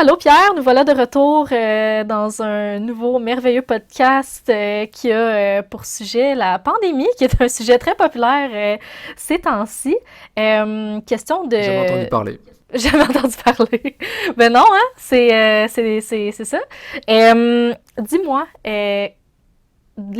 allô Pierre, nous voilà de retour dans un nouveau merveilleux podcast qui a pour sujet la pandémie, qui est un sujet très populaire ces temps-ci. Question Jamais entendu de... parler. J'avais entendu parler. Ben non, hein? C'est ça. Dis-moi, les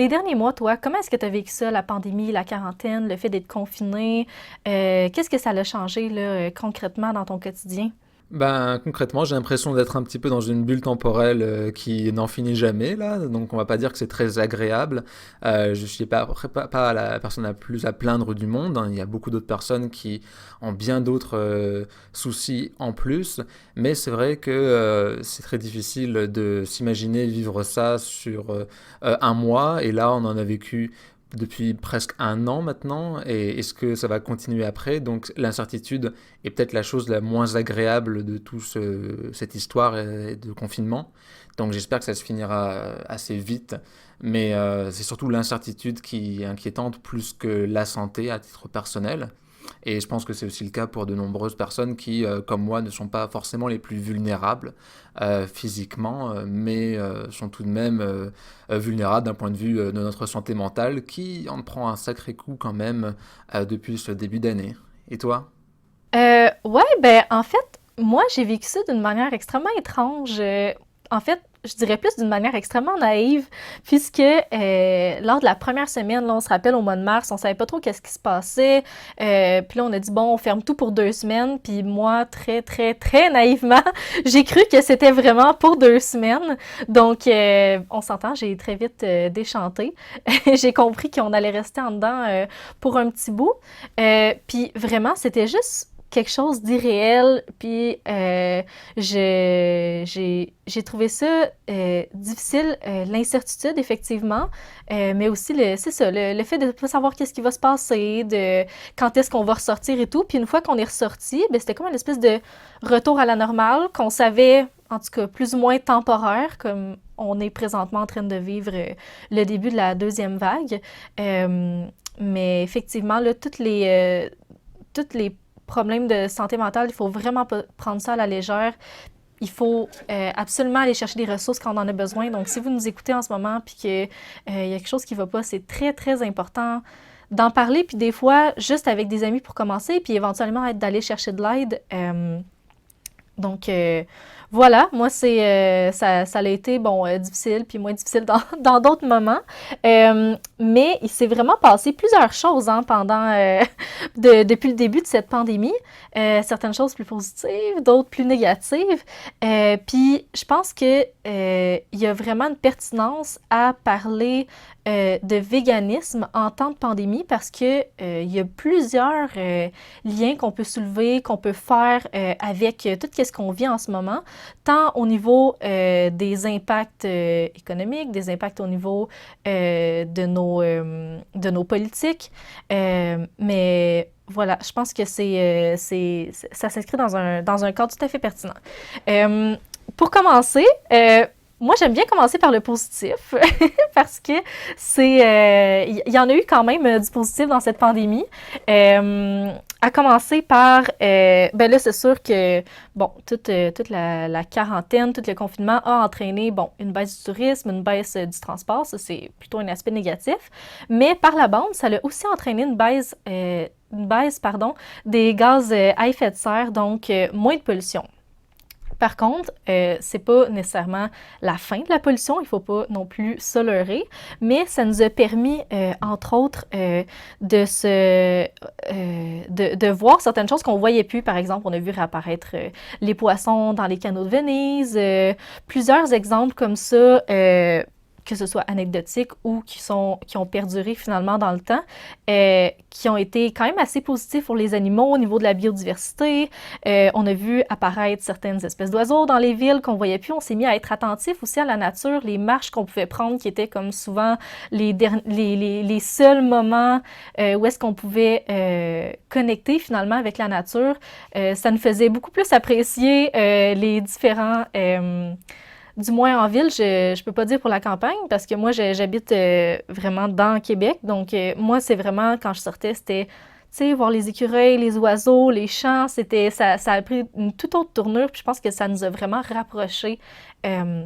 derniers mois, toi, comment est-ce que tu as vécu ça, la pandémie, la quarantaine, le fait d'être confiné? Qu'est-ce que ça a changé là, concrètement dans ton quotidien? Ben, concrètement, j'ai l'impression d'être un petit peu dans une bulle temporelle qui n'en finit jamais, là. Donc, on va pas dire que c'est très agréable. Je suis pas la personne la plus à plaindre du monde, hein. Il y a beaucoup d'autres personnes qui ont bien d'autres soucis en plus. Mais c'est vrai que c'est très difficile de s'imaginer vivre ça sur un mois. Et là, on en a vécu depuis presque un an maintenant, et est-ce que ça va continuer après? Donc l'incertitude est peut-être la chose la moins agréable de cette histoire de confinement. Donc j'espère que ça se finira assez vite, mais c'est surtout l'incertitude qui est inquiétante plus que la santé à titre personnel. Et je pense que c'est aussi le cas pour de nombreuses personnes qui, comme moi, ne sont pas forcément les plus vulnérables physiquement, mais sont tout de même vulnérables d'un point de vue de notre santé mentale, qui en prend un sacré coup quand même depuis ce début d'année. Et toi? Ouais, ben en fait, moi j'ai vécu ça d'une manière extrêmement étrange. En fait, je dirais plus d'une manière extrêmement naïve, puisque lors de la première semaine, là, on se rappelle au mois de mars, on savait pas trop qu'est-ce qui se passait. Puis là, on a dit bon, on ferme tout pour 2 semaines. Puis moi, très très très naïvement, j'ai cru que c'était vraiment pour 2 semaines. Donc, on s'entend, j'ai très vite déchanté. J'ai compris qu'on allait rester en dedans pour un petit bout. Puis vraiment, c'était juste quelque chose d'irréel, puis j'ai trouvé ça difficile, l'incertitude, effectivement, mais aussi, c'est ça, le fait de ne pas savoir qu'est-ce qui va se passer, de quand est-ce qu'on va ressortir et tout, puis une fois qu'on est ressorti, ben, c'était comme une espèce de retour à la normale, qu'on savait, en tout cas, plus ou moins temporaire, comme on est présentement en train de vivre le début de la deuxième vague. Mais effectivement, là, toutes les problèmes de santé mentale, il faut vraiment pas prendre ça à la légère. Il faut absolument aller chercher des ressources quand on en a besoin. Donc, si vous nous écoutez en ce moment puis qu'il y a quelque chose qui va pas, c'est très, très important d'en parler. Puis des fois, juste avec des amis pour commencer, puis éventuellement d'aller chercher de l'aide. Donc, voilà, moi, ça a été, bon, difficile, puis moins difficile dans d'autres moments. Mais il s'est vraiment passé plusieurs choses hein, depuis le début de cette pandémie. Certaines choses plus positives, d'autres plus négatives. Puis, je pense que il y a vraiment une pertinence à parler de véganisme en temps de pandémie parce que il y a plusieurs liens qu'on peut soulever, qu'on peut faire avec tout ce qu'on vit en ce moment, tant au niveau des impacts économiques, des impacts au niveau de nos politiques, mais voilà, je pense que ça s'inscrit dans un cadre tout à fait pertinent. Euh, pour commencer, moi, j'aime bien commencer par le positif parce que il y en a eu quand même du positif dans cette pandémie. À commencer par, ben là, c'est sûr que, bon, toute la quarantaine, tout le confinement a entraîné, bon, une baisse du tourisme, une baisse du transport, ça c'est plutôt un aspect négatif, mais par la bande, ça a aussi entraîné une baisse, pardon, des gaz à effet de serre, donc moins de pollution. Par contre, c'est pas nécessairement la fin de la pollution, il faut pas non plus se leurrer, mais ça nous a permis, entre autres, de voir certaines choses qu'on voyait plus. Par exemple, on a vu réapparaître les poissons dans les canaux de Venise, plusieurs exemples comme ça, que ce soit anecdotiques ou qui ont perduré finalement dans le temps, qui ont été quand même assez positifs pour les animaux au niveau de la biodiversité. On a vu apparaître certaines espèces d'oiseaux dans les villes qu'on voyait plus. On s'est mis à être attentifs aussi à la nature, les marches qu'on pouvait prendre qui étaient comme souvent les seuls moments où est-ce qu'on pouvait connecter finalement avec la nature. Ça nous faisait beaucoup plus apprécier les différents du moins en ville, je peux pas dire pour la campagne parce que moi j'habite vraiment dans Québec. Donc moi c'est vraiment quand je sortais, c'était sais, voir les écureuils, les oiseaux, les chants, ça a pris une toute autre tournure, puis je pense que ça nous a vraiment rapprochés euh,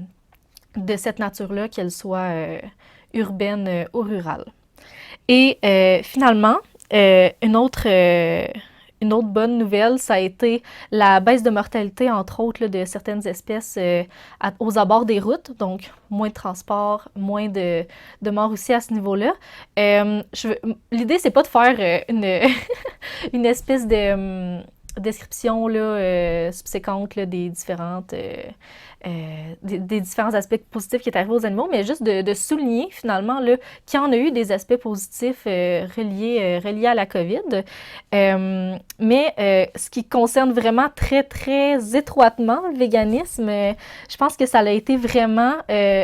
de cette nature-là, qu'elle soit urbaine ou rurale. Et finalement, euh, une autre, euh, une autre bonne nouvelle, ça a été la baisse de mortalité, entre autres, là, de certaines espèces aux abords des routes, donc moins de transport, moins de morts aussi à ce niveau-là. L'idée, c'est pas de faire une espèce de description là, subséquente là, des différents aspects positifs qui est arrivé aux animaux, mais juste de souligner finalement là, qu'il y en a eu des aspects positifs reliés à la COVID. Mais ce qui concerne vraiment très, très étroitement le véganisme, je pense que ça a été vraiment,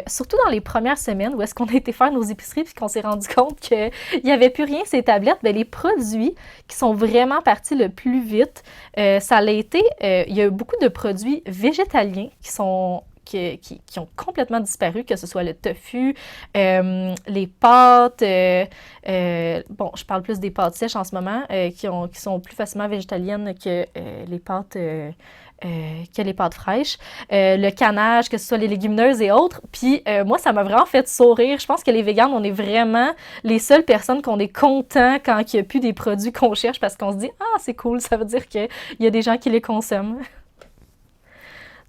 surtout dans les premières semaines où est-ce qu'on a été faire nos épiceries puis qu'on s'est rendu compte qu'il n'y avait plus rien ces tablettes, bien, les produits qui sont vraiment partis le plus vite, ça l'a été, il y a eu beaucoup de produits végétaliens qui ont complètement disparu, que ce soit le tofu, les pâtes, bon, je parle plus des pâtes sèches en ce moment, qui sont plus facilement végétaliennes que les pâtes fraîches, le canage, que ce soit les légumineuses et autres. Puis moi, ça m'a vraiment fait sourire. Je pense que les véganes, on est vraiment les seules personnes qu'on est content quand il n'y a plus des produits qu'on cherche parce qu'on se dit « Ah, c'est cool, ça veut dire qu'il y a des gens qui les consomment. »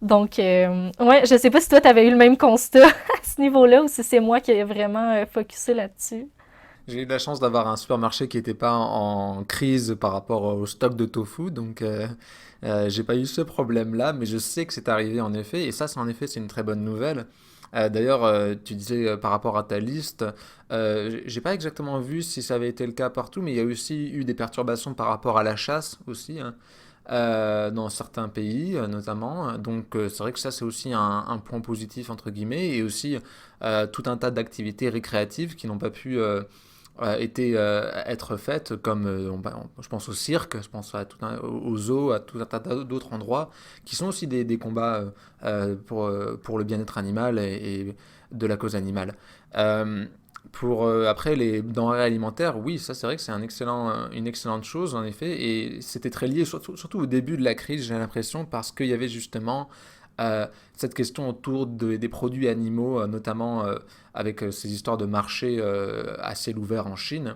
Donc, ouais, je sais pas si toi, tu avais eu le même constat à ce niveau-là ou si c'est moi qui ai vraiment focusé là-dessus. J'ai eu la chance d'avoir un supermarché qui n'était pas en crise par rapport au stock de tofu, donc j'ai pas eu ce problème-là, mais je sais que c'est arrivé en effet, et ça, c'est en effet, c'est une très bonne nouvelle. D'ailleurs, tu disais par rapport à ta liste, j'ai pas exactement vu si ça avait été le cas partout, mais il y a aussi eu des perturbations par rapport à la chasse aussi, hein, dans certains pays notamment. Donc c'est vrai que ça c'est aussi un point positif entre guillemets, et aussi tout un tas d'activités récréatives qui n'ont pas pu être faites, comme je pense au cirque, je pense au zoo, à tout un tas d'autres endroits qui sont aussi des combats pour le bien-être animal et de la cause animale. Euh, Après les denrées alimentaires, oui, ça c'est vrai que c'est une excellente chose en effet, et c'était très lié surtout au début de la crise, j'ai l'impression, parce qu'il y avait justement cette question autour des produits animaux, notamment avec ces histoires de marché à ciel ouvert en Chine,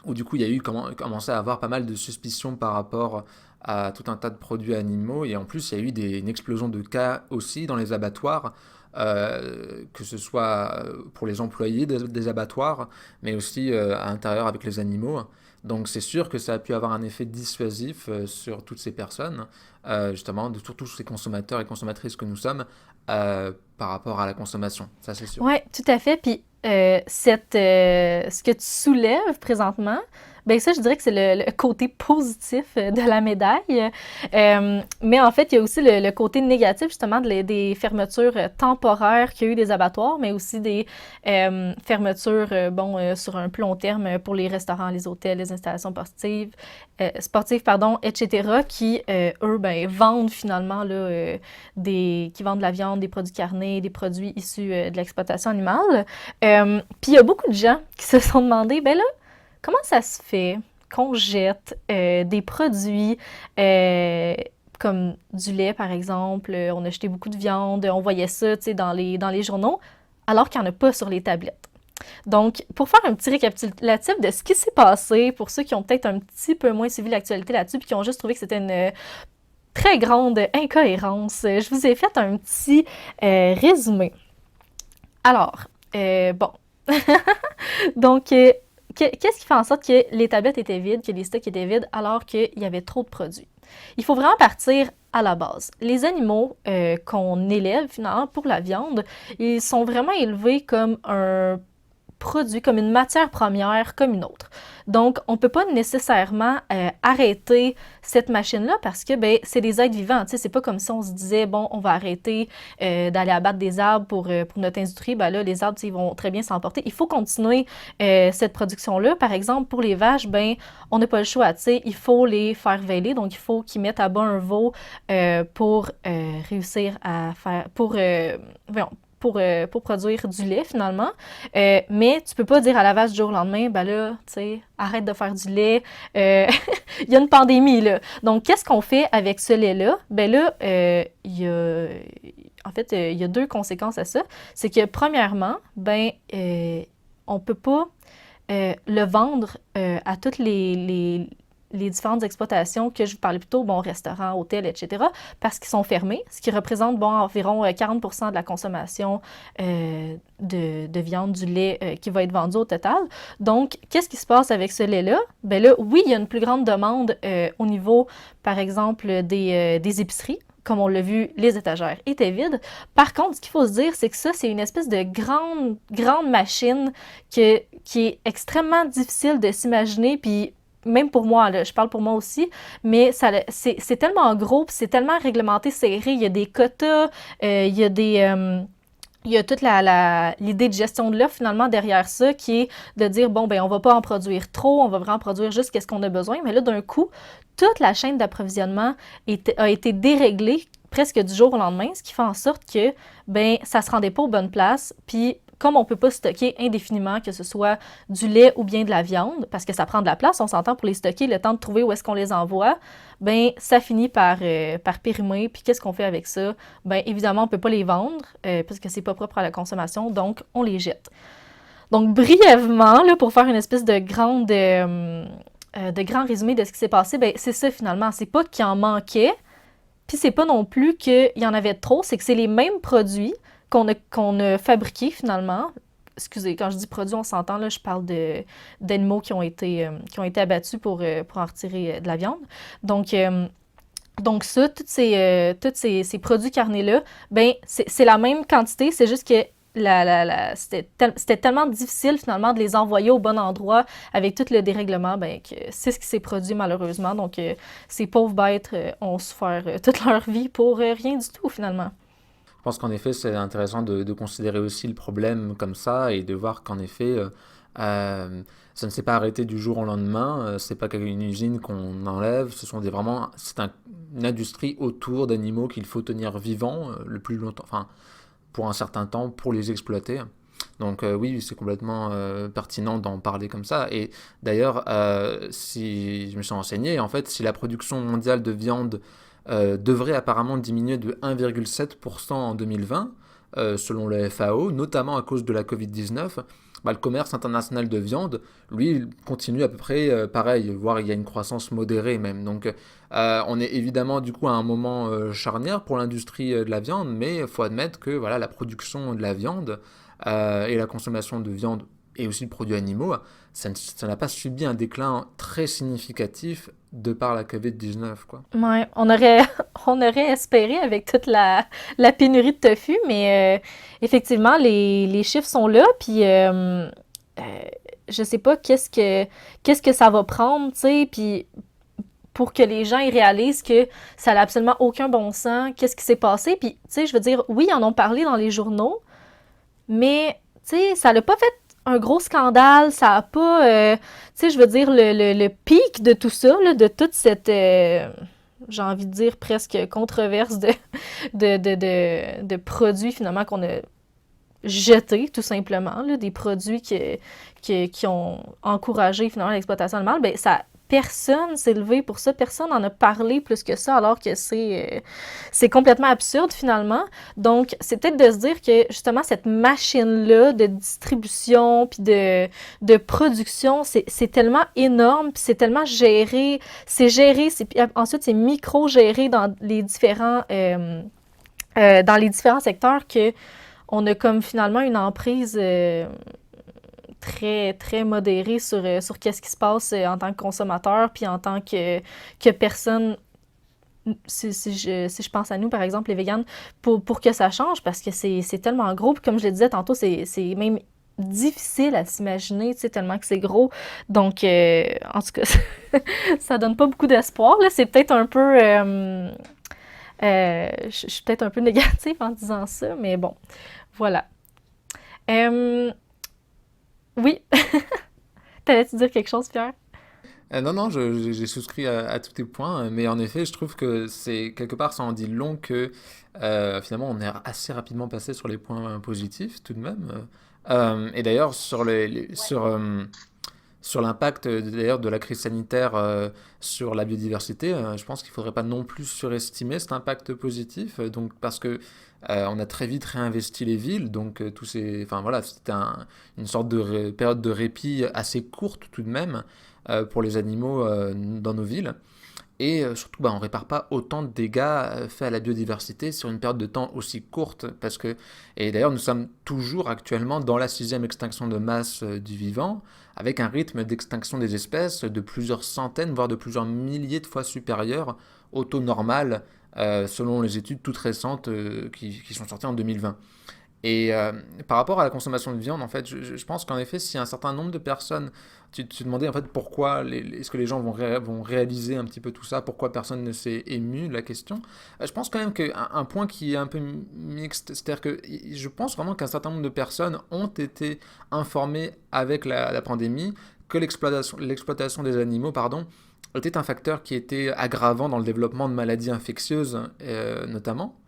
où du coup il y a eu commencé à avoir pas mal de suspicions par rapport à tout un tas de produits animaux, et en plus il y a eu une explosion de cas aussi dans les abattoirs, que ce soit pour les employés des abattoirs, mais aussi à l'intérieur avec les animaux. Donc c'est sûr que ça a pu avoir un effet dissuasif sur toutes ces personnes, justement, de tous ces consommateurs et consommatrices que nous sommes, par rapport à la consommation, ça c'est sûr. Ouais, tout à fait. Puis ce que tu soulèves présentement, ben ça, je dirais que c'est le côté positif de la médaille. Mais en fait, il y a aussi le côté négatif, justement, des fermetures temporaires qu'il y a eu des abattoirs, mais aussi des fermetures, bon, sur un plus long terme pour les restaurants, les hôtels, les installations sportives, pardon, etc., qui, eux, ben, vendent finalement là, qui vendent de la viande, des produits carnés, des produits issus de l'exploitation animale. Puis il y a beaucoup de gens qui se sont demandé, ben là, comment ça se fait qu'on jette des produits comme du lait, par exemple, on a jeté beaucoup de viande, on voyait ça, tu sais, dans les journaux, alors qu'il n'y en a pas sur les tablettes. Donc, pour faire un petit récapitulatif de ce qui s'est passé, pour ceux qui ont peut-être un petit peu moins suivi l'actualité là-dessus, puis qui ont juste trouvé que c'était une très grande incohérence, je vous ai fait un petit résumé. Alors, bon. Donc, qu'est-ce qui fait en sorte que les tablettes étaient vides, que les stocks étaient vides, alors qu'il y avait trop de produits? Il faut vraiment partir à la base. Les animaux qu'on élève, finalement, pour la viande, ils sont vraiment élevés comme un produit, comme une matière première, comme une autre. Donc, on ne peut pas nécessairement arrêter cette machine-là parce que ben, c'est des êtres vivants. Tu sais, c'est pas comme si on se disait, bon, on va arrêter d'aller abattre des arbres pour notre industrie. Ben là, les arbres, ils vont très bien s'emporter. Il faut continuer cette production-là. Par exemple, pour les vaches, ben, on n'a pas le choix. Tu sais, il faut les faire véler. Donc, il faut qu'ils mettent à bas un veau pour réussir à faire... pour produire du lait, finalement. Mais tu peux pas dire à la vache du jour au lendemain, ben là, tu sais, arrête de faire du lait. Il y a une pandémie, là. Donc, qu'est-ce qu'on fait avec ce lait-là? Ben là, en fait, il y a deux conséquences à ça. C'est que, premièrement, on peut pas le vendre à toutes les différentes exploitations que je vous parlais plus tôt, bon, restaurants, hôtels, etc., parce qu'ils sont fermés, ce qui représente environ 40% de la consommation de viande, du lait qui va être vendu au total. Donc, qu'est-ce qui se passe avec ce lait-là? Ben là, oui, il y a une plus grande demande au niveau, par exemple, des épiceries. Comme on l'a vu, les étagères étaient vides. Par contre, ce qu'il faut se dire, c'est que ça, c'est une espèce de grande machine qui est extrêmement difficile de s'imaginer, puis même pour moi, là, je parle pour moi aussi, mais c'est tellement gros, puis c'est tellement réglementé, serré, il y a des quotas, il y a toute l'idée de gestion de l'offre finalement derrière ça qui est de dire, bon, ben on va pas en produire trop, on va vraiment produire juste qu'est-ce qu'on a besoin, mais là, d'un coup, toute la chaîne d'approvisionnement a été déréglée presque du jour au lendemain, ce qui fait en sorte que, ben, ça se rendait pas aux bonnes places, puis comme on ne peut pas stocker indéfiniment, que ce soit du lait ou bien de la viande, parce que ça prend de la place, on s'entend pour les stocker, le temps de trouver où est-ce qu'on les envoie, ben ça finit par périmer. Puis qu'est-ce qu'on fait avec ça? Ben évidemment, on ne peut pas les vendre, parce que c'est pas propre à la consommation, donc on les jette. Donc brièvement, là, pour faire une espèce de grand résumé de ce qui s'est passé, ben c'est ça finalement. C'est pas qu'il en manquait, puis c'est pas non plus qu'il y en avait trop, c'est que c'est les mêmes produits qu'on a fabriqués finalement. Excusez, quand je dis produits, on s'entend, là, je parle d'animaux qui ont été abattus pour en retirer de la viande. Donc ça, tous ces produits carnés-là, ben c'est la même quantité, c'est juste que c'était tellement difficile finalement de les envoyer au bon endroit avec tout le dérèglement, ben que c'est ce qui s'est produit malheureusement. Donc ces pauvres bêtes ont souffert toute leur vie pour rien du tout finalement. Je pense qu'en effet, c'est intéressant de considérer aussi le problème comme ça et de voir qu'en effet, ça ne s'est pas arrêté du jour au lendemain. C'est pas une usine qu'on enlève. Une industrie autour d'animaux qu'il faut tenir vivants le plus longtemps, enfin, pour un certain temps, pour les exploiter. Donc oui, c'est complètement pertinent d'en parler comme ça. Et d'ailleurs, si je me suis renseigné, en fait, si la production mondiale de viande devrait apparemment diminuer de 1,7% en 2020, selon le FAO, notamment à cause de la Covid-19, bah, le commerce international de viande, lui, il continue à peu près pareil, voire il y a une croissance modérée même. Donc on est évidemment du coup à un moment charnière pour l'industrie de la viande, mais il faut admettre que voilà, la production de la viande et la consommation de viande et aussi de produits animaux, ça n'a pas subi un déclin très significatif de par la Covid-19, quoi. Ouais, on aurait espéré avec toute la pénurie de tofu, mais effectivement, les chiffres sont là, puis je sais pas qu'est-ce que ça va prendre, tu sais, puis pour que les gens ils réalisent que ça n'a absolument aucun bon sens, qu'est-ce qui s'est passé, puis tu sais, je veux dire, oui, ils en ont parlé dans les journaux, mais tu sais, ça n'a pas fait un gros scandale, ça a pas, tu sais, je veux dire, le pic de tout ça, là, de toute cette, j'ai envie de dire presque controverse de produits finalement qu'on a jetés tout simplement, là, des produits qui ont encouragé finalement l'exploitation animale, ben ça personne s'est levé pour ça, personne n'en a parlé plus que ça, alors que c'est complètement absurde finalement. Donc, c'est peut-être de se dire que justement cette machine-là de distribution puis de production, c'est tellement énorme, puis c'est tellement géré, ensuite c'est micro-géré dans les différents secteurs que on a comme finalement une emprise très, très modérée sur qu'est-ce qui se passe en tant que consommateur, puis en tant que personne, si je pense à nous, par exemple, les véganes, pour que ça change, parce que c'est tellement gros, puis comme je le disais tantôt, c'est même difficile à s'imaginer, tu sais, tellement que c'est gros. Donc, en tout cas, ça donne pas beaucoup d'espoir, là. C'est peut-être un peu... je suis peut-être un peu négative en disant ça, mais bon, voilà. Oui. T'allais-tu dire quelque chose, Pierre? Non, non, j'ai souscrit à tous tes points, mais en effet, je trouve que c'est quelque part, ça en dit long que finalement, on est assez rapidement passé sur les points positifs tout de même. Et d'ailleurs, sur l'impact d'ailleurs de la crise sanitaire sur la biodiversité, je pense qu'il ne faudrait pas non plus surestimer cet impact positif. Donc, parce que on a très vite réinvesti les villes, donc enfin voilà, c'était une sorte de période de répit assez courte tout de même pour les animaux dans nos villes. Et surtout, bah, on répare pas autant de dégâts faits à la biodiversité sur une période de temps aussi courte. Et d'ailleurs, nous sommes toujours actuellement dans la sixième extinction de masse du vivant, avec un rythme d'extinction des espèces de plusieurs centaines, voire de plusieurs milliers de fois supérieur au taux normal, selon les études toutes récentes qui sont sorties en 2020. Et par rapport à la consommation de viande, en fait, je pense qu'en effet, si un certain nombre de personnes, tu te demandais en fait pourquoi, est-ce que les gens vont réaliser un petit peu tout ça, pourquoi personne ne s'est ému de la question. Je pense quand même qu'un point qui est un peu mixte, c'est-à-dire que je pense vraiment qu'un certain nombre de personnes ont été informées avec la pandémie que l'exploitation des animaux, pardon, était un facteur qui était aggravant dans le développement de maladies infectieuses, notamment.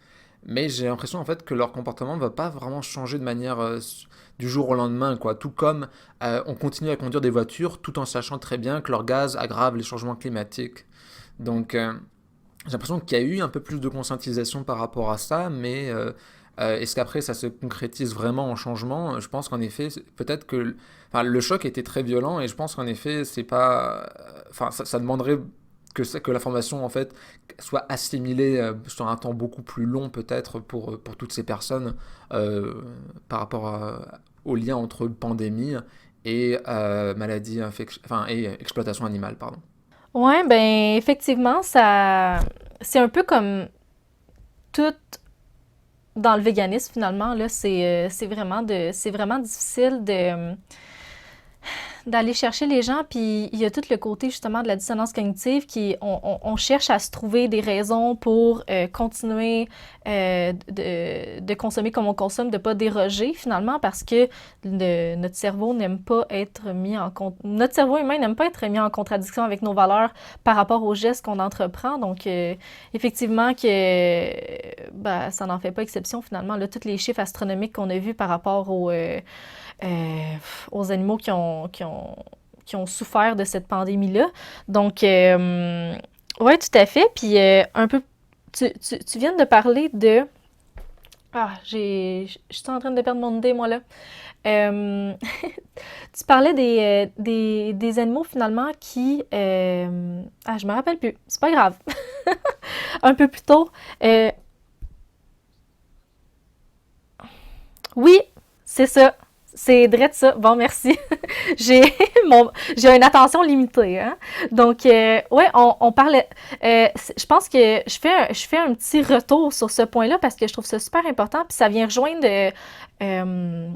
Mais j'ai l'impression en fait que leur comportement ne va pas vraiment changer de manière du jour au lendemain, quoi. Tout comme on continue à conduire des voitures tout en sachant très bien que leurs gaz aggravent les changements climatiques. Donc j'ai l'impression qu'il y a eu un peu plus de conscientisation par rapport à ça, mais est-ce qu'après ça se concrétise vraiment en changement? Je pense qu'en effet, peut-être que enfin, le choc était très violent et je pense qu'en effet, c'est pas. Enfin, ça demanderait que la formation en fait soit assimilée sur un temps beaucoup plus long peut-être pour toutes ces personnes euh, par rapport au lien entre pandémie et enfin, et exploitation animale, pardon. Ouais, ben effectivement, ça c'est un peu comme tout dans le véganisme finalement là, c'est vraiment difficile de d'aller chercher les gens, puis il y a tout le côté justement de la dissonance cognitive on cherche à se trouver des raisons pour continuer de consommer comme on consomme, de pas déroger finalement parce que notre cerveau n'aime pas être mis en notre cerveau humain n'aime pas être mis en contradiction avec nos valeurs par rapport aux gestes qu'on entreprend. Donc effectivement que ben, ça n'en fait pas exception finalement. Là, tous les chiffres astronomiques qu'on a vus par rapport euh, aux animaux qui ont souffert de cette pandémie-là. Donc, oui, tout à fait. Puis, un peu, tu viens de parler de... Ah, je suis en train de perdre mon idée, moi, là. Euh, tu parlais des animaux, finalement, Ah, je me rappelle plus. C'est pas grave. Un peu plus tôt. Euh, oui, c'est ça. C'est vrai de ça. Bon, merci. j'ai j'ai une attention limitée, hein. Donc ouais, on parlait je pense que je fais un petit retour sur ce point-là parce que je trouve ça super important puis ça vient rejoindre une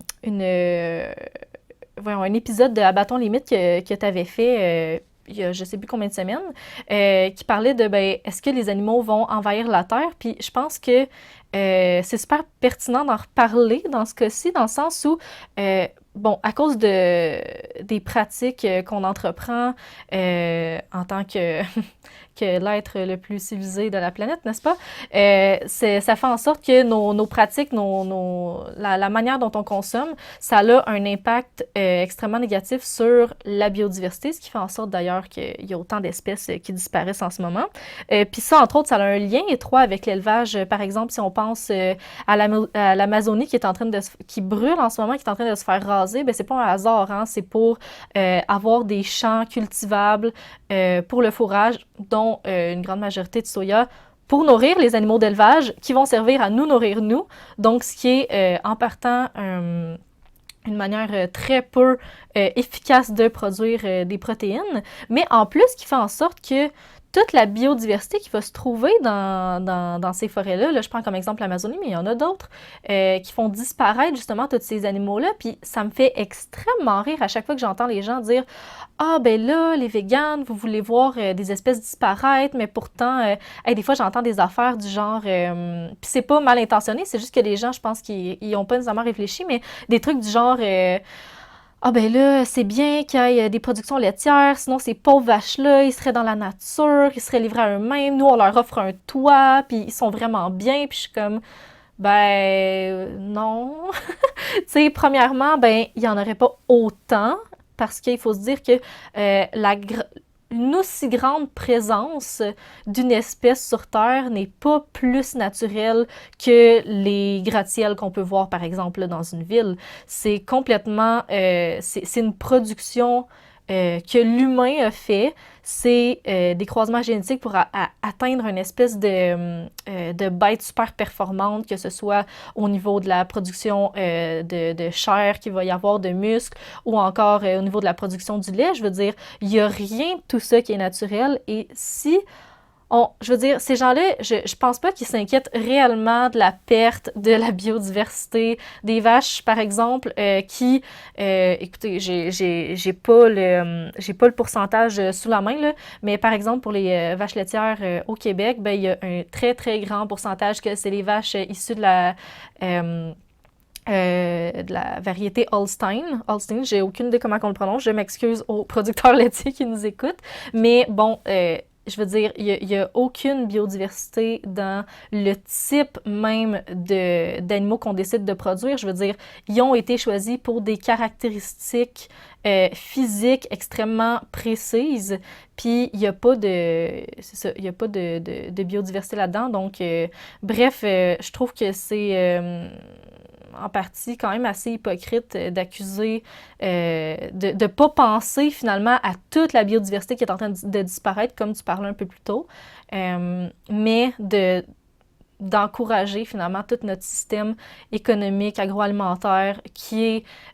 voyons, un épisode de Abattons Limite que tu avais fait il y a je sais plus combien de semaines, qui parlait de ben, est-ce que les animaux vont envahir la Terre? Puis je pense que c'est super pertinent d'en reparler dans ce cas-ci, dans le sens où, bon, à cause des pratiques qu'on entreprend en tant que l'être le plus civilisé de la planète, n'est-ce pas? Ça fait en sorte que nos pratiques, la manière dont on consomme, ça a un impact extrêmement négatif sur la biodiversité, ce qui fait en sorte d'ailleurs qu'il y a autant d'espèces qui disparaissent en ce moment. Puis ça, entre autres, ça a un lien étroit avec l'élevage. Par exemple, si on pense à l'Amazonie qui est en train qui brûle en ce moment, qui est en train de se faire raser, ben c'est pas un hasard, hein, c'est pour avoir des champs cultivables pour le fourrage, dont une grande majorité de soya, pour nourrir les animaux d'élevage qui vont servir à nous nourrir nous. Donc, ce qui est en partant une manière très peu efficace de produire des protéines, mais en plus qui fait en sorte que toute la biodiversité qui va se trouver dans ces forêts-là, là, je prends comme exemple l'Amazonie, mais il y en a d'autres, qui font disparaître justement tous ces animaux-là, puis ça me fait extrêmement rire à chaque fois que j'entends les gens dire ah, ben là, les véganes, vous voulez voir des espèces disparaître, mais pourtant, hey, des fois, j'entends des affaires du genre, puis c'est pas mal intentionné, c'est juste que les gens, je pense qu'ils n'ont pas nécessairement réfléchi, mais des trucs du genre, Ah ben là, c'est bien qu'il y ait des productions laitières, sinon ces pauvres vaches-là, ils seraient dans la nature, ils seraient livrés à eux-mêmes, nous on leur offre un toit, puis ils sont vraiment bien, puis je suis comme, non. Tu sais, premièrement, ben, il n'y en aurait pas autant parce qu'il faut se dire que une aussi grande présence d'une espèce sur Terre n'est pas plus naturelle que les gratte-ciels qu'on peut voir, par exemple, dans une ville. C'est complètement... c'est une production que l'humain a fait. C'est des croisements génétiques pour atteindre une espèce de bête super performante, que ce soit au niveau de la production de chair qu'il va y avoir, de muscles, ou encore au niveau de la production du lait. Je veux dire, il n'y a rien de tout ça qui est naturel. Et si je veux dire, ces gens-là, je pense pas qu'ils s'inquiètent réellement de la perte de la biodiversité des vaches, par exemple, écoutez, j'ai pas le pourcentage sous la main, là, mais par exemple, pour les vaches laitières au Québec, ben, il y a un très, très grand pourcentage que c'est les vaches issues de la variété Holstein. Holstein, j'ai aucune idée comment on le prononce. Je m'excuse aux producteurs laitiers qui nous écoutent. Mais bon, je veux dire, il y a aucune biodiversité dans le type même d'animaux qu'on décide de produire. Je veux dire, ils ont été choisis pour des caractéristiques physiques extrêmement précises. Puis, il n'y a pas c'est ça, il y a pas de biodiversité là-dedans. Donc, bref, je trouve que c'est en partie quand même assez hypocrite d'accuser, de ne pas penser finalement à toute la biodiversité qui est en train de disparaître, comme tu parlais un peu plus tôt, mais d'encourager finalement tout notre système économique, agroalimentaire, qui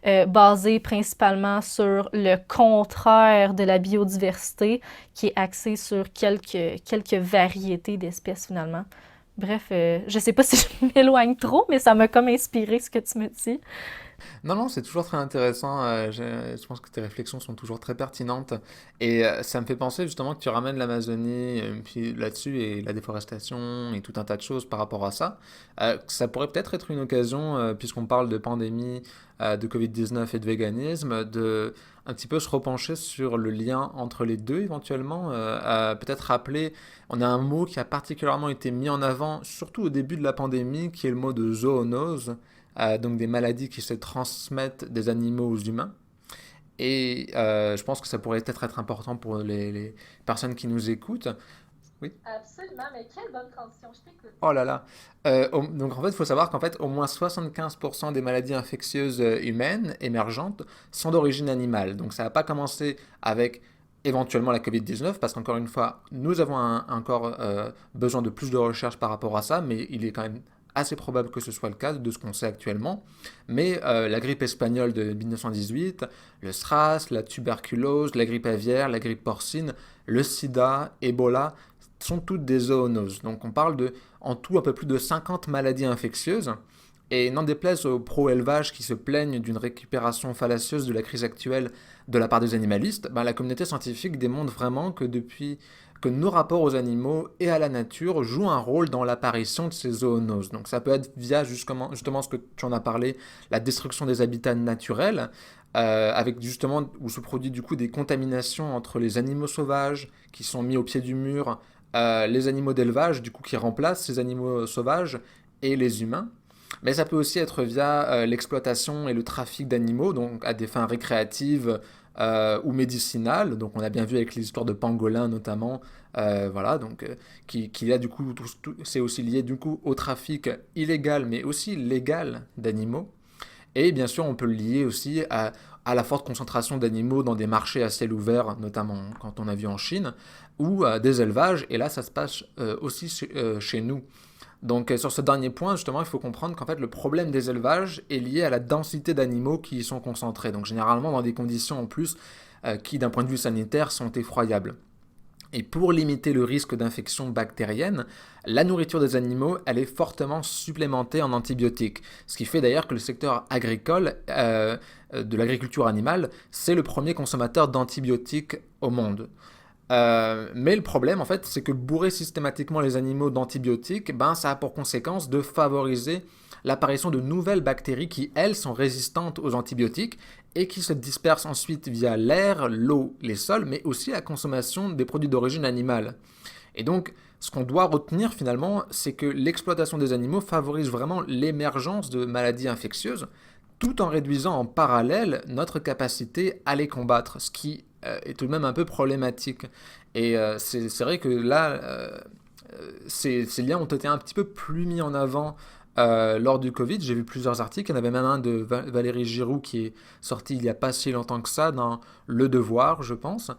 est basé principalement sur le contraire de la biodiversité, qui est axé sur quelques variétés d'espèces finalement. Bref, je sais pas si je m'éloigne trop, mais ça m'a comme inspiré ce que tu me dis. Non, non, c'est toujours très intéressant. Je pense que tes réflexions sont toujours très pertinentes. Et ça me fait penser justement que tu ramènes l'Amazonie puis là-dessus et la déforestation et tout un tas de choses par rapport à ça. Ça pourrait peut-être être une occasion, puisqu'on parle de pandémie, de Covid-19 et de véganisme, de un petit peu se repencher sur le lien entre les deux éventuellement. Peut-être rappeler, on a un mot qui a particulièrement été mis en avant, surtout au début de la pandémie, qui est le mot de zoonose, donc des maladies qui se transmettent des animaux aux humains. Et je pense que ça pourrait peut-être être important pour les personnes qui nous écoutent. Oui. Absolument, mais quelle bonne transition, je t'écoute. Oh là là. Donc en fait, il faut savoir qu'en fait, au moins 75% des maladies infectieuses humaines émergentes sont d'origine animale. Donc ça n'a pas commencé avec éventuellement la Covid-19, parce qu'encore une fois, nous avons encore besoin de plus de recherches par rapport à ça, mais il est quand même assez probable que ce soit le cas de ce qu'on sait actuellement. Mais la grippe espagnole de 1918, le SRAS, la tuberculose, la grippe aviaire, la grippe porcine, le sida, Ebola, sont toutes des zoonoses. Donc on parle de, en tout, un peu plus de 50 maladies infectieuses. Et n'en déplaise aux pro-élevage qui se plaignent d'une récupération fallacieuse de la crise actuelle de la part des animalistes, ben, la communauté scientifique démontre vraiment que depuis que nos rapports aux animaux et à la nature jouent un rôle dans l'apparition de ces zoonoses. Donc ça peut être via justement ce que tu en as parlé, la destruction des habitats naturels, avec justement où se produit du coup des contaminations entre les animaux sauvages qui sont mis au pied du mur, les animaux d'élevage du coup qui remplacent ces animaux sauvages et les humains. Mais ça peut aussi être via l'exploitation et le trafic d'animaux, donc à des fins récréatives ou médicinales. Donc on a bien vu avec les histoires de pangolins notamment, voilà, donc qui a du coup, c'est aussi lié du coup au trafic illégal mais aussi légal d'animaux. Et bien sûr, on peut le lier aussi à la forte concentration d'animaux dans des marchés à ciel ouvert, notamment quand on a vu en Chine, ou des élevages, et là ça se passe aussi chez nous. Donc sur ce dernier point, justement, il faut comprendre qu'en fait le problème des élevages est lié à la densité d'animaux qui y sont concentrés. Donc généralement dans des conditions en plus qui d'un point de vue sanitaire sont effroyables. Et pour limiter le risque d'infection bactérienne, la nourriture des animaux, elle est fortement supplémentée en antibiotiques. Ce qui fait d'ailleurs que le secteur agricole, de l'agriculture animale, c'est le premier consommateur d'antibiotiques au monde. Mais le problème, en fait, c'est que bourrer systématiquement les animaux d'antibiotiques, ben, ça a pour conséquence de favoriser l'apparition de nouvelles bactéries qui, elles, sont résistantes aux antibiotiques et qui se dispersent ensuite via l'air, l'eau, les sols, mais aussi la consommation des produits d'origine animale. Et donc, ce qu'on doit retenir finalement, c'est que l'exploitation des animaux favorise vraiment l'émergence de maladies infectieuses, tout en réduisant en parallèle notre capacité à les combattre, ce qui est tout de même un peu problématique. Et c'est vrai que là, ces liens ont été un petit peu plus mis en avant lors du Covid. J'ai vu plusieurs articles, il y en avait même un de Valérie Giroux qui est sorti il n'y a pas si longtemps que ça dans Le Devoir, je pense,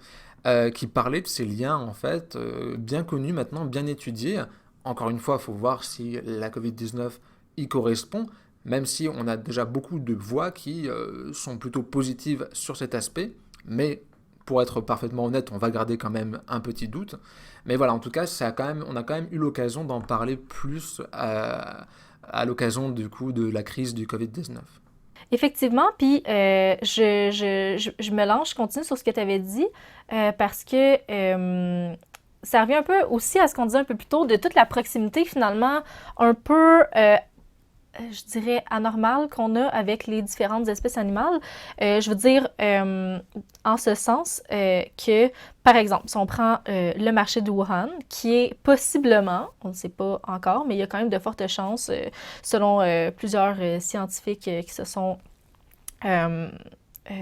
qui parlait de ces liens en fait bien connus maintenant, bien étudiés. Encore une fois, il faut voir si la Covid-19 y correspond, même si on a déjà beaucoup de voix qui sont plutôt positives sur cet aspect, mais pour être parfaitement honnête, on va garder quand même un petit doute. Mais voilà, en tout cas, on a quand même eu l'occasion d'en parler plus à l'occasion du coup de la crise du Covid-19. Effectivement, puis je me lance, je continue sur ce que tu avais dit, parce que ça revient un peu aussi à ce qu'on disait un peu plus tôt, de toute la proximité finalement un peu je dirais, anormale qu'on a avec les différentes espèces animales. Je veux dire, en ce sens que, par exemple, si on prend le marché de Wuhan, qui est possiblement, on ne sait pas encore, mais il y a quand même de fortes chances, selon plusieurs scientifiques qui se sont euh, euh,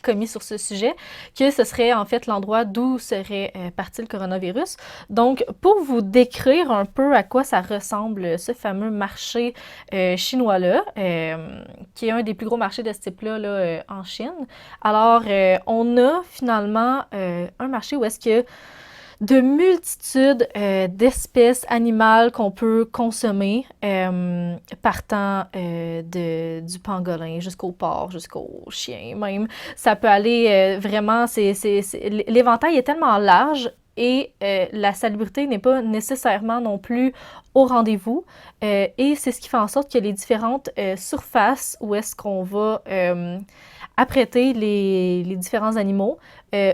commis sur ce sujet, que ce serait en fait l'endroit d'où serait parti le coronavirus. Donc, pour vous décrire un peu à quoi ça ressemble ce fameux marché chinois-là, qui est un des plus gros marchés de ce type-là là, en Chine. Alors, on a finalement un marché où est-ce que de multitudes d'espèces animales qu'on peut consommer, partant du pangolin jusqu'au porc, jusqu'au chien même. Ça peut aller vraiment, l'éventail est tellement large et la salubrité n'est pas nécessairement non plus au rendez-vous. Et c'est ce qui fait en sorte que les différentes surfaces où est-ce qu'on va apprêter les différents animaux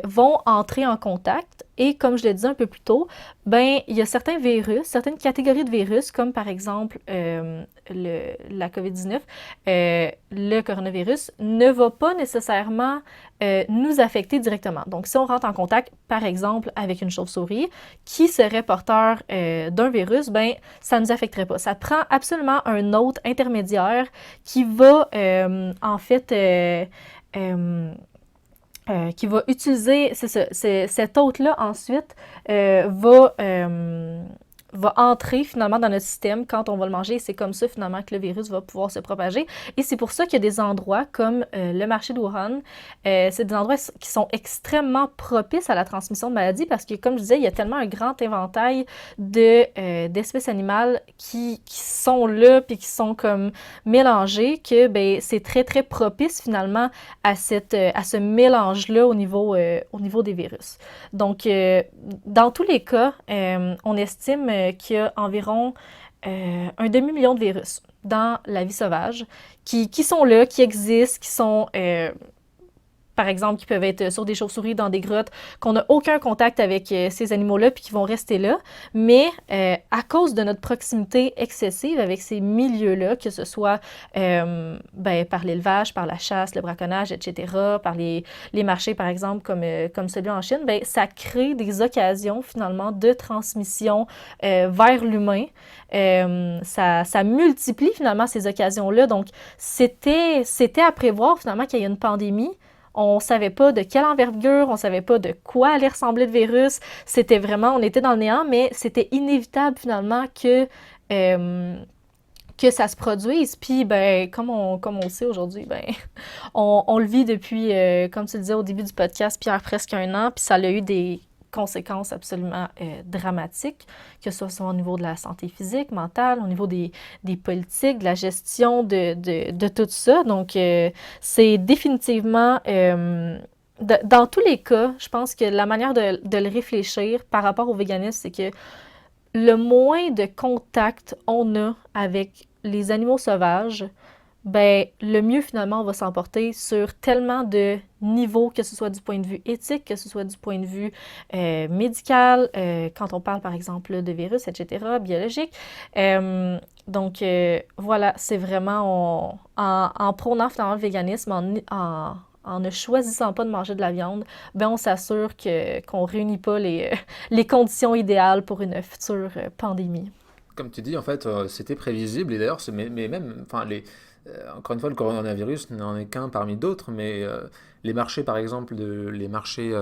vont entrer en contact. Et comme je le disais un peu plus tôt, ben, il y a certains virus, certaines catégories de virus, comme par exemple la COVID-19, le coronavirus, ne va pas nécessairement nous affecter directement. Donc, si on rentre en contact, par exemple, avec une chauve-souris qui serait porteur d'un virus, ben, ça ne nous affecterait pas. Ça prend absolument un hôte intermédiaire qui va, en fait, qui va utiliser, c'est ça, cet hôte-là ensuite va entrer finalement dans notre système quand on va le manger. C'est comme ça finalement que le virus va pouvoir se propager. Et c'est pour ça qu'il y a des endroits comme le marché de Wuhan, c'est des endroits qui sont extrêmement propices à la transmission de maladies parce que, comme je disais, il y a tellement un grand éventail d'espèces animales qui sont là puis qui sont comme mélangées que ben, c'est très, très propice finalement à ce mélange-là au niveau des virus. Donc, dans tous les cas, on estime qu'il y a environ un demi-million de virus dans la vie sauvage qui sont là, qui existent, qui sont par exemple, qui peuvent être sur des chauves-souris dans des grottes, qu'on n'a aucun contact avec ces animaux-là, puis qui vont rester là. Mais à cause de notre proximité excessive avec ces milieux-là, que ce soit ben, par l'élevage, par la chasse, le braconnage, etc., par les marchés, par exemple, comme celui en Chine, ben, ça crée des occasions, finalement, de transmission vers l'humain. Ça multiplie, finalement, ces occasions-là. Donc, c'était à prévoir, finalement, qu'il y ait une pandémie. On savait pas de quelle envergure, on savait pas de quoi allait ressembler le virus. C'était vraiment, on était dans le néant, mais c'était inévitable finalement que ça se produise. Puis, ben, comme on le sait aujourd'hui, ben, on le vit depuis, comme tu le disais au début du podcast, Pierre, presque un an, puis ça a eu des conséquences absolument dramatiques, que ce soit au niveau de la santé physique, mentale, au niveau des politiques, de la gestion de tout ça. Donc, c'est définitivement, dans tous les cas, je pense que la manière de le réfléchir par rapport au véganisme, c'est que le moins de contact on a avec les animaux sauvages, ben le mieux finalement on va s'emporter sur tellement de niveaux, que ce soit du point de vue éthique, que ce soit du point de vue médical, quand on parle par exemple de virus, etc., biologique. Voilà, c'est vraiment en prônant finalement le véganisme, en ne choisissant pas de manger de la viande, ben on s'assure qu'on réunit pas les conditions idéales pour une future pandémie. Comme tu dis, en fait, c'était prévisible. Et d'ailleurs, mais même, enfin, encore une fois, le coronavirus n'en est qu'un parmi d'autres. Mais les marchés, par exemple, les marchés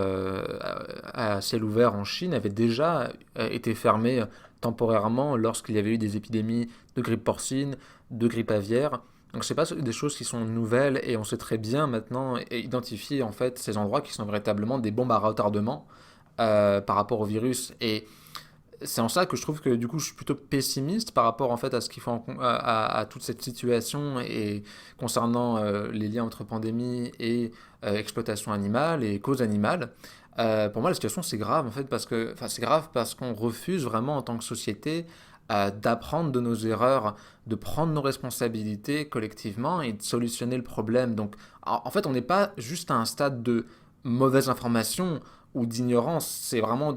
à ciel ouvert en Chine avaient déjà été fermés temporairement lorsqu'il y avait eu des épidémies de grippe porcine, de grippe aviaire. Donc, c'est pas des choses qui sont nouvelles et on sait très bien maintenant identifier en fait ces endroits qui sont véritablement des bombes à retardement par rapport au virus. Et c'est en ça que je trouve que du coup je suis plutôt pessimiste par rapport en fait à ce qu'il faut à toute cette situation et concernant les liens entre pandémie et exploitation animale et cause animale. Pour moi la situation c'est grave en fait parce que enfin c'est grave parce qu'on refuse vraiment en tant que société d'apprendre de nos erreurs, de prendre nos responsabilités collectivement et de solutionner le problème. Donc en fait on n'est pas juste à un stade de mauvaise information ou d'ignorance, c'est vraiment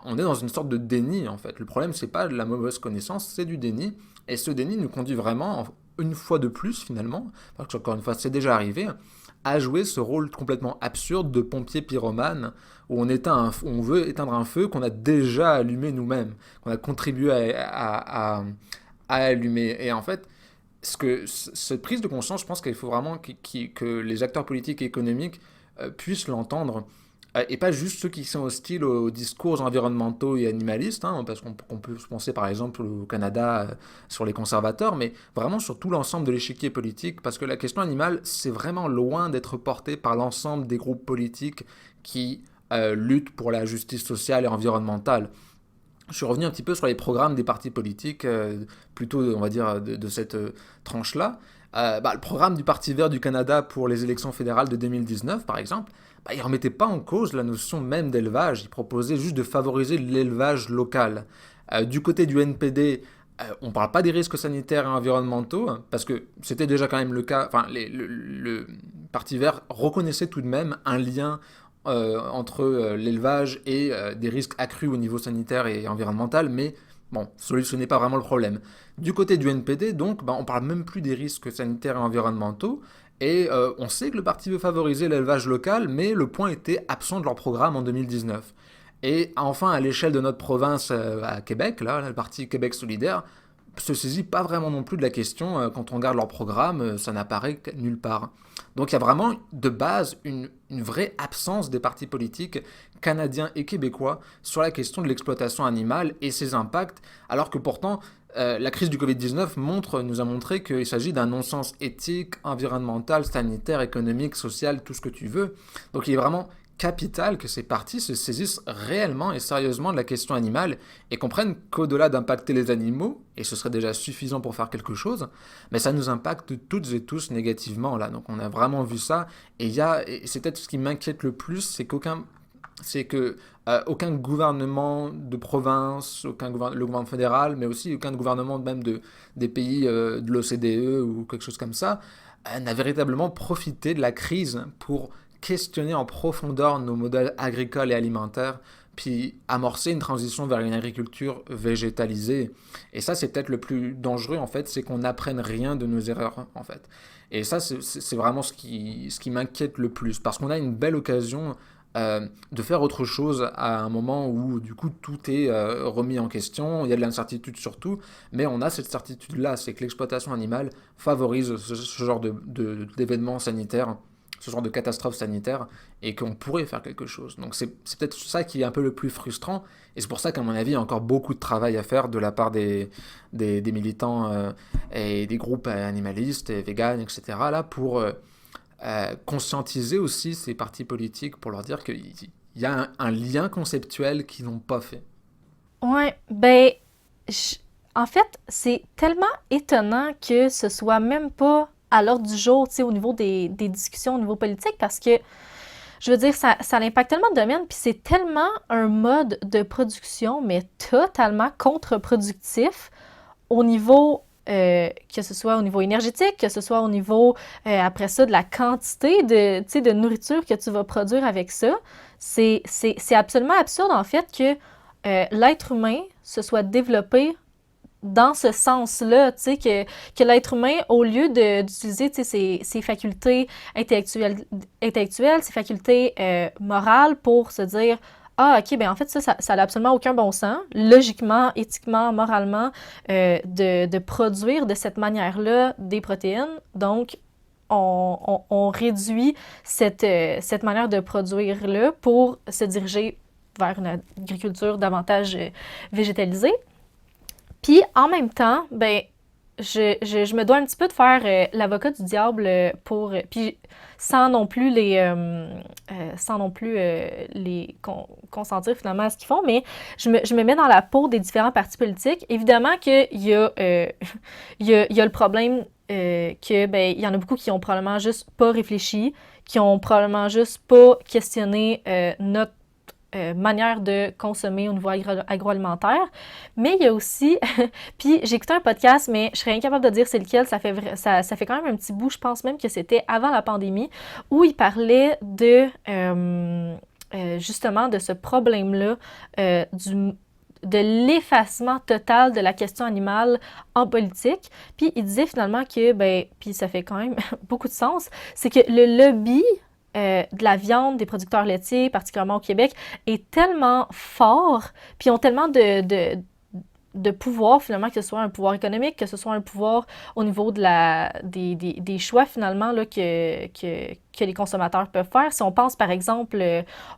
on est dans une sorte de déni en fait. Le problème c'est pas de la mauvaise connaissance, c'est du déni. Et ce déni nous conduit vraiment, une fois de plus finalement, parce que encore une fois c'est déjà arrivé, à jouer ce rôle complètement absurde de pompier pyromane où on veut éteindre un feu qu'on a déjà allumé nous-mêmes, qu'on a contribué à allumer. Et en fait, cette prise de conscience, je pense qu'il faut vraiment que les acteurs politiques et économiques puissent l'entendre et pas juste ceux qui sont hostiles aux discours environnementaux et animalistes, hein, parce qu'on peut se penser par exemple au Canada sur les conservateurs, mais vraiment sur tout l'ensemble de l'échiquier politique, parce que la question animale, c'est vraiment loin d'être portée par l'ensemble des groupes politiques qui luttent pour la justice sociale et environnementale. Je suis revenu un petit peu sur les programmes des partis politiques, plutôt, on va dire, de cette tranche-là. Le programme du Parti vert du Canada pour les élections fédérales de 2019, par exemple, il ne remettait pas en cause la notion même d'élevage. Il proposait juste de favoriser l'élevage local. Du côté du NPD, on ne parle pas des risques sanitaires et environnementaux, hein, parce que c'était déjà quand même le cas. Enfin, le Parti vert reconnaissait tout de même un lien entre l'élevage et des risques accrus au niveau sanitaire et environnemental, mais bon, solutionnait pas vraiment le problème. Du côté du NPD, donc, on parle même plus des risques sanitaires et environnementaux, et on sait que le parti veut favoriser l'élevage local, mais le point était absent de leur programme en 2019. Et enfin, à l'échelle de notre province à Québec, là, le parti Québec solidaire se saisit pas vraiment non plus de la question. Quand on regarde leur programme, ça n'apparaît nulle part. Donc il y a vraiment de base une vraie absence des partis politiques canadiens et québécois sur la question de l'exploitation animale et ses impacts, alors que pourtant la crise du Covid-19 nous a montré qu'il s'agit d'un non-sens éthique, environnemental, sanitaire, économique, social, tout ce que tu veux. Donc il est vraiment capital que ces partis se saisissent réellement et sérieusement de la question animale et comprennent qu'au-delà d'impacter les animaux, et ce serait déjà suffisant pour faire quelque chose, mais ça nous impacte toutes et tous négativement là. Donc on a vraiment vu ça et c'est peut-être ce qui m'inquiète le plus, c'est que aucun gouvernement de province, le gouvernement fédéral, mais aussi aucun gouvernement même des pays de l'OCDE ou quelque chose comme ça, n'a véritablement profité de la crise pour questionner en profondeur nos modèles agricoles et alimentaires, puis amorcer une transition vers une agriculture végétalisée. Et ça, c'est peut-être le plus dangereux, en fait, c'est qu'on n'apprenne rien de nos erreurs, en fait. Et ça, c'est vraiment ce qui m'inquiète le plus, parce qu'on a une belle occasion de faire autre chose à un moment où, du coup, tout est remis en question, il y a de l'incertitude surtout, mais on a cette certitude-là, c'est que l'exploitation animale favorise ce genre d'événements sanitaires, ce genre de catastrophe sanitaire, et qu'on pourrait faire quelque chose. Donc c'est peut-être ça qui est un peu le plus frustrant, et c'est pour ça qu'à mon avis, il y a encore beaucoup de travail à faire de la part des militants et des groupes animalistes, et véganes, etc., là, pour conscientiser aussi ces partis politiques, pour leur dire qu'il y a un lien conceptuel qu'ils n'ont pas fait. Ouais, ben, je- en fait, c'est tellement étonnant que ce soit même pas à l'ordre du jour, tu sais, au niveau des discussions au niveau politique, parce que, je veux dire, ça impacte tellement de domaines, puis c'est tellement un mode de production, mais totalement contre-productif au niveau que ce soit au niveau énergétique, que ce soit au niveau, après ça, de la quantité de, tu sais, de nourriture que tu vas produire avec ça. C'est absolument absurde, en fait, que l'être humain se soit développé dans ce sens-là, tu sais, que l'être humain, au lieu d'utiliser, tu sais, ses facultés intellectuelles, ses facultés morales pour se dire, ah, ok, ben en fait, ça n'a absolument aucun bon sens, logiquement, éthiquement, moralement, de produire de cette manière-là des protéines. Donc, on réduit cette manière de produire-là pour se diriger vers une agriculture davantage végétalisée. Puis en même temps, ben, je me dois un petit peu de faire l'avocat du diable pour. Puis sans non plus les consentir finalement à ce qu'ils font, mais je me mets dans la peau des différents partis politiques. Évidemment qu'il y a, il y a le problème que, ben, il y en a beaucoup qui ont probablement juste pas réfléchi, qui ont probablement juste pas questionné notre manière de consommer au niveau agroalimentaire. Mais il y a aussi, puis j'ai écouté un podcast, mais je serais incapable de dire c'est lequel, ça fait quand même un petit bout, je pense même que c'était avant la pandémie, où il parlait de, justement, de ce problème-là, de l'effacement total de la question animale en politique. Puis il disait finalement que, ben, puis ça fait quand même beaucoup de sens, c'est que le lobby de la viande des producteurs laitiers, particulièrement au Québec, est tellement fort, puis ont tellement de pouvoir, finalement, que ce soit un pouvoir économique, que ce soit un pouvoir au niveau des choix, finalement, là, que les consommateurs peuvent faire. Si on pense, par exemple,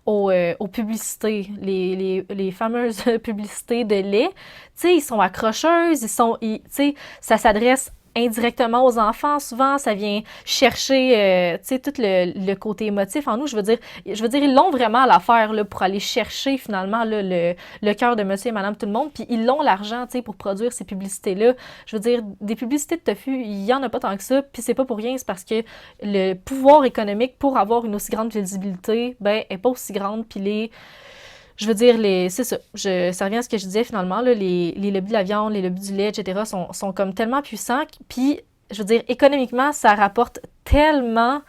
aux publicités, les fameuses publicités de lait, tu sais, ils sont accrocheuses, tu sais, ça s'adresse indirectement aux enfants, souvent, ça vient chercher, tu sais, tout le côté émotif en nous. Je veux dire, ils l'ont vraiment à l'affaire, là, pour aller chercher, finalement, là, le cœur de monsieur et madame tout le monde, puis ils l'ont l'argent, tu sais, pour produire ces publicités-là. Je veux dire, des publicités de tofu, il y en a pas tant que ça, puis c'est pas pour rien, c'est parce que le pouvoir économique pour avoir une aussi grande visibilité, ben, est pas aussi grande, puis je veux dire, c'est ça. Ça revient à ce que je disais finalement, là, les lobbies de la viande, les lobbies du lait, etc., sont comme tellement puissants. Puis, je veux dire, économiquement, ça rapporte tellement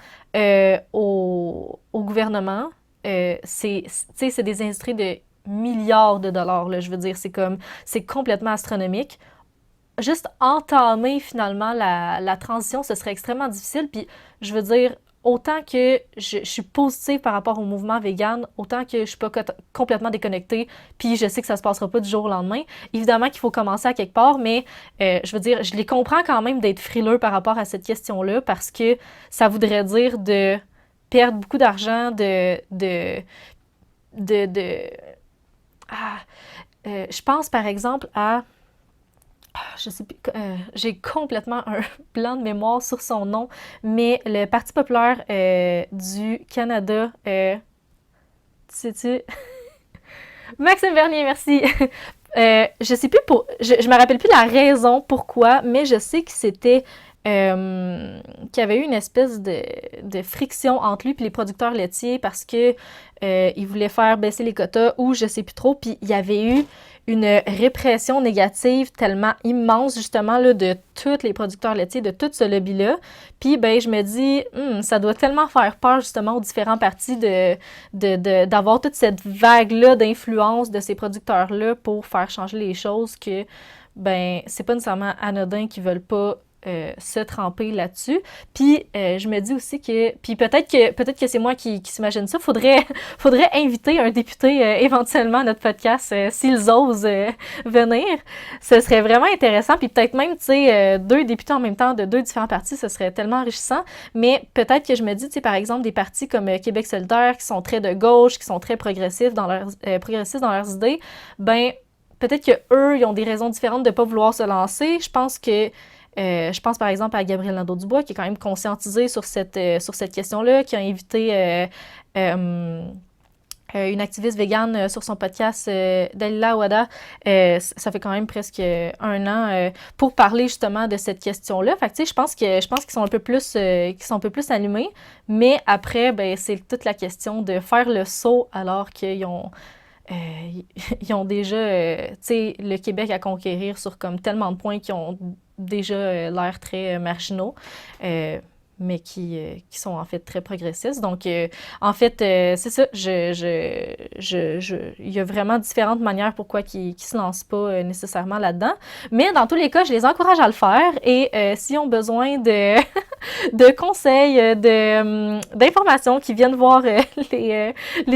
au gouvernement. C'est des industries de milliards de dollars, là, je veux dire, c'est complètement astronomique. Juste entamer finalement la transition, ce serait extrêmement difficile. Puis, je veux dire, autant que je suis positive par rapport au mouvement vegan, autant que je suis pas complètement déconnectée, puis je sais que ça se passera pas du jour au lendemain. Évidemment qu'il faut commencer à quelque part, mais je veux dire, je les comprends quand même d'être frileux par rapport à cette question-là, parce que ça voudrait dire de perdre beaucoup d'argent, Ah, je pense par exemple à je sais plus, j'ai complètement un blanc de mémoire sur son nom, mais le Parti populaire du Canada, tu sais-tu? Maxime Bernier, merci. Je sais plus je me rappelle plus la raison pourquoi, mais je sais que c'était qu'il y avait eu une espèce de friction entre lui et les producteurs laitiers parce que il voulait faire baisser les quotas ou je sais plus trop, puis il y avait eu une répression négative tellement immense justement là, de tous les producteurs laitiers, de tout ce lobby-là. Puis ben je me dis, ça doit tellement faire peur justement aux différents partis d'avoir toute cette vague-là d'influence de ces producteurs-là pour faire changer les choses que ben c'est pas nécessairement anodin qu'ils veulent pas se tremper là-dessus. Puis je me dis aussi que, puis peut-être que c'est moi qui s'imagine ça, faudrait inviter un député éventuellement à notre podcast s'ils osent venir. Ce serait vraiment intéressant, puis peut-être même, tu sais, deux députés en même temps de deux différents partis, ce serait tellement enrichissant, mais peut-être que je me dis, tu sais, par exemple, des partis comme Québec solidaire, qui sont très de gauche, qui sont très progressistes dans leurs idées, ben peut-être que eux, ils ont des raisons différentes de ne pas vouloir se lancer. Je pense par exemple à Gabriel Nadeau-Dubois, qui est quand même conscientisé sur cette question-là, qui a invité une activiste végane sur son podcast, Dalila Ouada, ça fait quand même presque un an, pour parler justement de cette question-là. Fait que, tu sais, je pense qu'ils sont un peu plus allumés, mais après, ben, c'est toute la question de faire le saut alors qu'ils ont ils ont déjà, tu sais, le Québec à conquérir sur comme tellement de points qui ont déjà l'air très marginaux. Euh, mais qui sont en fait très progressistes. Donc, en fait, c'est ça. Il y a vraiment différentes manières pourquoi ils ne se lancent pas nécessairement là-dedans. Mais dans tous les cas, je les encourage à le faire. Et s'ils ont besoin de, de conseils, d'informations, qui viennent voir les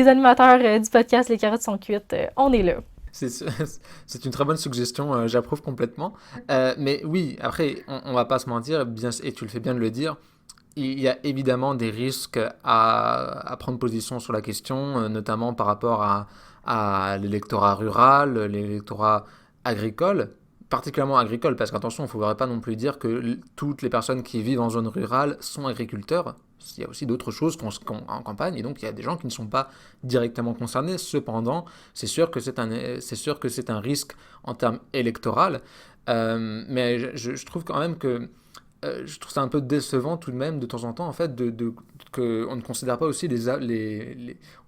animateurs du podcast Les Carottes sont cuites, on est là. C'est c'est une très bonne suggestion, j'approuve complètement. Mais oui, après, on va pas se mentir, bien, et tu le fais bien de le dire, il y a évidemment des risques à prendre position sur la question, notamment par rapport à l'électorat rural, l'électorat agricole, particulièrement agricole, parce qu'attention, il ne faudrait pas non plus dire que toutes les personnes qui vivent en zone rurale sont agriculteurs. Il y a aussi d'autres choses en campagne, et donc il y a des gens qui ne sont pas directement concernés. Cependant, c'est sûr que c'est un risque en termes électoraux, mais je trouve quand même que je trouve ça un peu décevant tout de même de temps en temps en fait qu'on ne considère pas aussi qu'on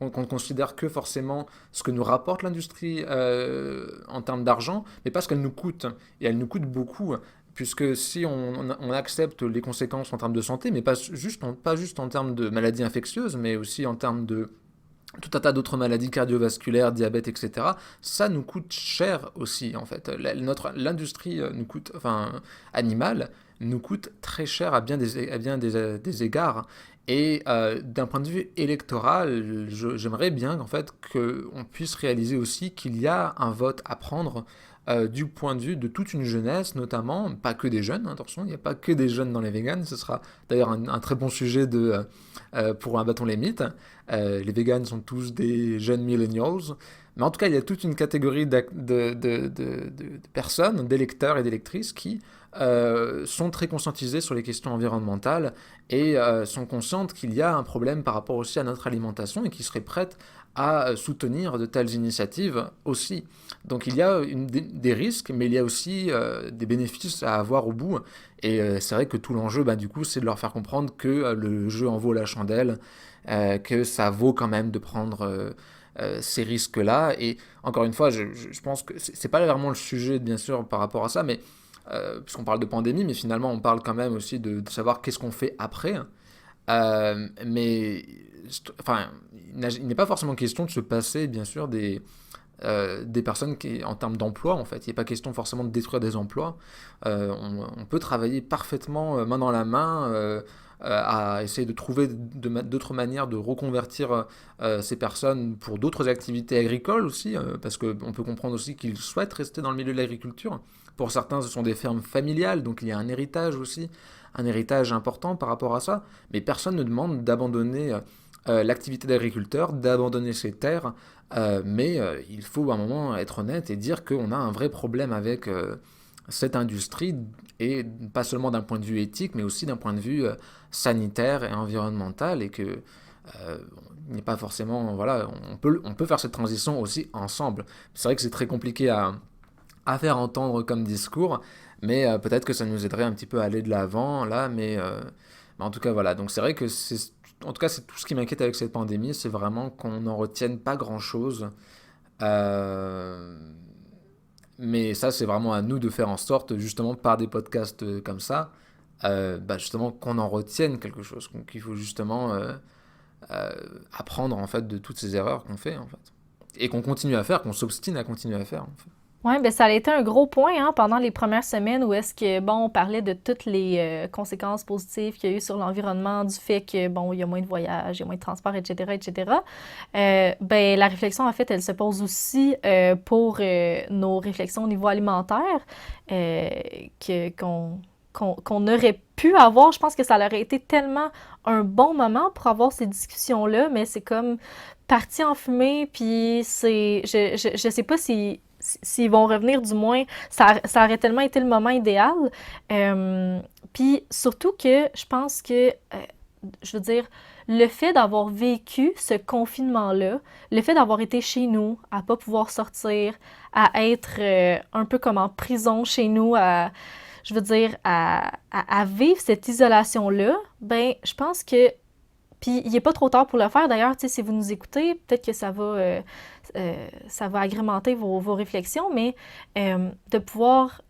ne considère que forcément ce que nous rapporte l'industrie en termes d'argent, mais pas ce qu'elle nous coûte. Et elle nous coûte beaucoup. Puisque si on accepte les conséquences en termes de santé, mais pas juste en termes de maladies infectieuses, mais aussi en termes de tout un tas d'autres maladies cardiovasculaires, diabète, etc. Ça nous coûte cher aussi, en fait. L'industrie nous coûte, enfin, animale, nous coûte très cher à bien des égards. Et d'un point de vue électoral, j'aimerais bien en fait qu'on puisse réaliser aussi qu'il y a un vote à prendre du point de vue de toute une jeunesse, notamment, pas que des jeunes, hein, attention, il n'y a pas que des jeunes dans les véganes, ce sera d'ailleurs un très bon sujet pour un bâton les mythes. Les véganes sont tous des jeunes millennials, mais en tout cas, il y a toute une catégorie de personnes, d'électeurs et d'électrices qui sont très conscientisées sur les questions environnementales et sont conscientes qu'il y a un problème par rapport aussi à notre alimentation et qui seraient prêtes à soutenir de telles initiatives aussi. Donc il y a des risques, mais il y a aussi des bénéfices à avoir au bout. Et c'est vrai que tout l'enjeu, bah, du coup, c'est de leur faire comprendre que le jeu en vaut la chandelle, que ça vaut quand même de prendre ces risques-là. Et encore une fois, je pense que c'est pas vraiment le sujet, bien sûr, par rapport à ça, mais puisqu'on parle de pandémie, mais finalement, on parle quand même aussi de savoir qu'est-ce qu'on fait après. Mais enfin, il n'est pas forcément question de se passer, bien sûr, des personnes en termes d'emploi, en fait. Il n'est pas question forcément de détruire des emplois. On peut travailler parfaitement main dans la main à essayer de trouver d'autres manières de reconvertir ces personnes pour d'autres activités agricoles aussi, parce qu'on peut comprendre aussi qu'ils souhaitent rester dans le milieu de l'agriculture. Pour certains, ce sont des fermes familiales, donc il y a un héritage aussi, un héritage important par rapport à ça, mais personne ne demande d'abandonner l'activité d'agriculteur, d'abandonner ses terres, mais il faut à un moment être honnête et dire qu'on a un vrai problème avec cette industrie, et pas seulement d'un point de vue éthique, mais aussi d'un point de vue sanitaire et environnemental, et que il n'est pas forcément, voilà, on peut faire cette transition aussi ensemble. C'est vrai que c'est très compliqué à faire entendre comme discours, mais peut-être que ça nous aiderait un petit peu à aller de l'avant là, mais en tout cas voilà, donc c'est vrai que en tout cas c'est tout ce qui m'inquiète avec cette pandémie, c'est vraiment qu'on n'en retienne pas grand-chose. Euh, mais ça, c'est vraiment à nous de faire en sorte, justement, par des podcasts comme ça, bah, justement, qu'on en retienne quelque chose. Donc, il faut justement euh, apprendre, en fait, de toutes ces erreurs qu'on fait, en fait. Et qu'on continue à faire, qu'on s'obstine à continuer à faire, en fait. Oui, ben ça a été un gros point hein, pendant les premières semaines où est-ce que, bon, on parlait de toutes les conséquences positives qu'il y a eu sur l'environnement, du fait que, bon, il y a moins de voyages, il y a moins de transports, etc., etc. Ben, la réflexion, en fait, elle se pose aussi pour nos réflexions au niveau alimentaire euh, qu'on aurait pu avoir. Je pense que ça aurait été tellement un bon moment pour avoir ces discussions-là, mais c'est comme parti en fumée, puis je sais pas s'ils vont revenir, du moins, ça aurait tellement été le moment idéal. Puis surtout que je pense que, je veux dire, le fait d'avoir vécu ce confinement-là, le fait d'avoir été chez nous, à pas pouvoir sortir, à être un peu comme en prison chez nous, je veux dire, à vivre cette isolation-là, ben, je pense que Puis il n'est pas trop tard pour le faire. D'ailleurs, tu sais, si vous nous écoutez, peut-être que ça va agrémenter vos réflexions, mais de pouvoir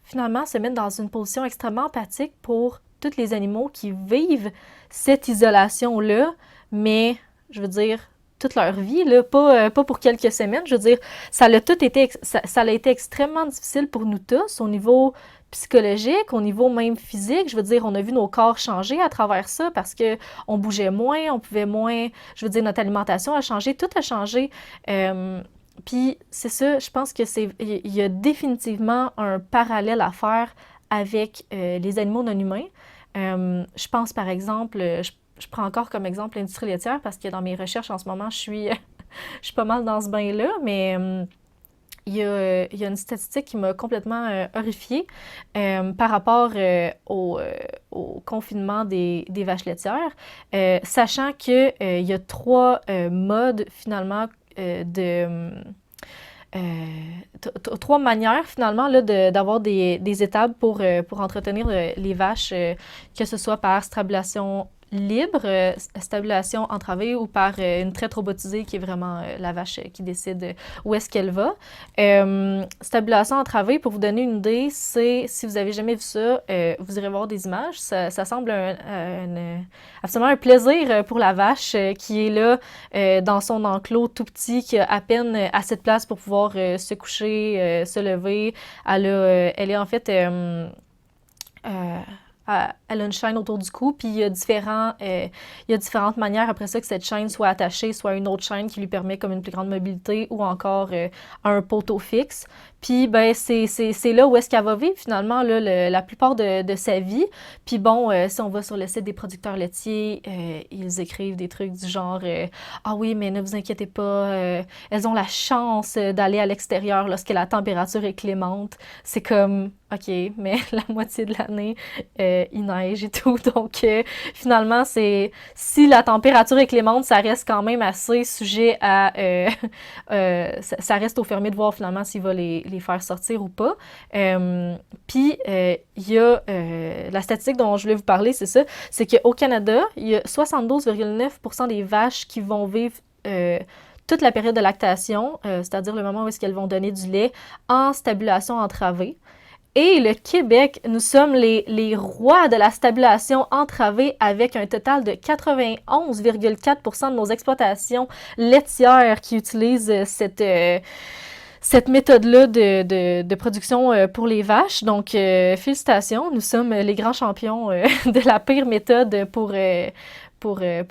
finalement se mettre dans une position extrêmement empathique pour tous les animaux qui vivent cette isolation-là, mais je veux dire, toute leur vie, là, pas pour quelques semaines. Je veux dire, ça a été extrêmement difficile pour nous tous au niveau psychologique, au niveau même physique. Je veux dire, on a vu nos corps changer à travers ça parce que on bougeait moins, on pouvait moins. Je veux dire, notre alimentation a changé, tout a changé. Puis c'est ça, je pense que il y a définitivement un parallèle à faire avec les animaux non humains. Je pense par exemple, je prends encore comme exemple l'industrie laitière parce que dans mes recherches en ce moment, je suis pas mal dans ce bain-là, mais il y a une statistique qui m'a complètement horrifiée par rapport au confinement des vaches laitières, sachant qu'il y a trois modes finalement trois manières finalement là, d'avoir des étapes pour entretenir les vaches, que ce soit par strabulation libre, stabulation entravée ou par une traite robotisée qui est vraiment la vache qui décide où est-ce qu'elle va. Stabulation entravée, pour vous donner une idée, c'est, si vous avez jamais vu ça, vous irez voir des images. Ça semble absolument un plaisir pour la vache qui est là dans son enclos tout petit, qui a à peine assez de place pour pouvoir se coucher, se lever. Elle est en fait... elle a une chaîne autour du cou, puis il y a différentes manières après ça que cette chaîne soit attachée, soit une autre chaîne qui lui permet comme une plus grande mobilité ou encore un poteau fixe. Puis ben c'est là où est-ce qu'elle va vivre finalement là, la plupart de sa vie. Puis bon, si on va sur le site des producteurs laitiers, ils écrivent des trucs du genre ah oui, mais ne vous inquiétez pas, elles ont la chance d'aller à l'extérieur lorsque la température est clémente. C'est comme OK, mais la moitié de l'année, il neige et tout. Donc, finalement, si la température est clémente, ça reste quand même assez sujet à... ça reste au fermier de voir finalement s'il va les faire sortir ou pas. Puis, il y a la statistique dont je voulais vous parler, c'est ça, c'est qu'au Canada, il y a 72,9% des vaches qui vont vivre toute la période de lactation, c'est-à-dire le moment où est-ce qu'elles vont donner du lait, en stabulation entravée. Et le Québec, nous sommes les rois de la stabulation entravée avec un total de 91,4% de nos exploitations laitières qui utilisent cette méthode-là de production pour les vaches. Donc, félicitations, nous sommes les grands champions de la pire méthode pour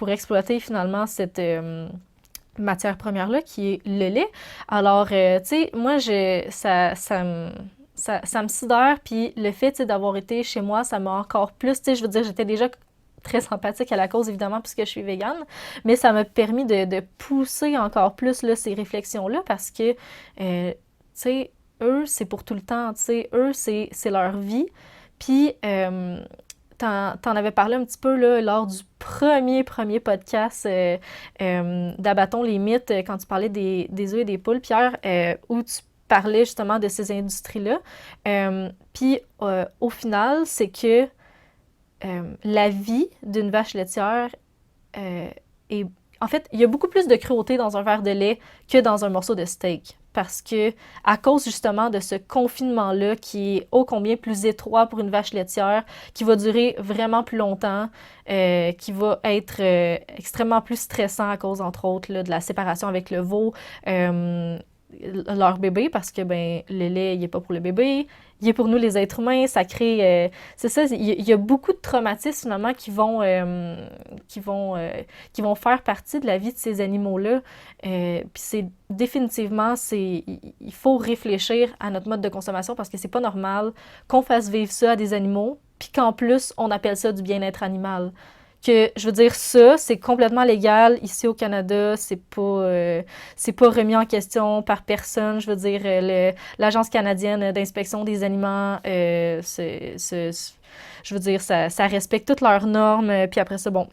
exploiter finalement cette matière première-là qui est le lait. Alors, tu sais, moi, ça me sidère, puis le fait d'avoir été chez moi, ça m'a encore plus, tu sais, je veux dire, j'étais déjà très sympathique à la cause, évidemment, puisque je suis végane, mais ça m'a permis de pousser encore plus là, ces réflexions-là, parce que, tu sais, eux, c'est pour tout le temps, tu sais, eux, c'est leur vie, puis t'en avais parlé un petit peu là, lors du premier podcast d'Abattons les mythes, quand tu parlais des œufs et des poules, Pierre, où tu parlais justement de ces industries-là. Puis au final, c'est que la vie d'une vache laitière est... En fait, il y a beaucoup plus de cruauté dans un verre de lait que dans un morceau de steak. Parce que, à cause justement de ce confinement-là qui est ô combien plus étroit pour une vache laitière, qui va durer vraiment plus longtemps, qui va être extrêmement plus stressant à cause, entre autres, là, de la séparation avec le veau, leur bébé, parce que ben le lait, il est pas pour le bébé, il est pour nous les êtres humains, ça crée... c'est ça, il y a beaucoup de traumatismes finalement qui vont faire partie de la vie de ces animaux-là. Puis c'est définitivement, il faut réfléchir à notre mode de consommation parce que c'est pas normal qu'on fasse vivre ça à des animaux, puis qu'en plus, on appelle ça du bien-être animal. Que, je veux dire, ça, c'est complètement légal ici au Canada, c'est pas remis en question par personne. Je veux dire, l'Agence canadienne d'inspection des aliments, je veux dire, ça respecte toutes leurs normes. Puis après ça, bon,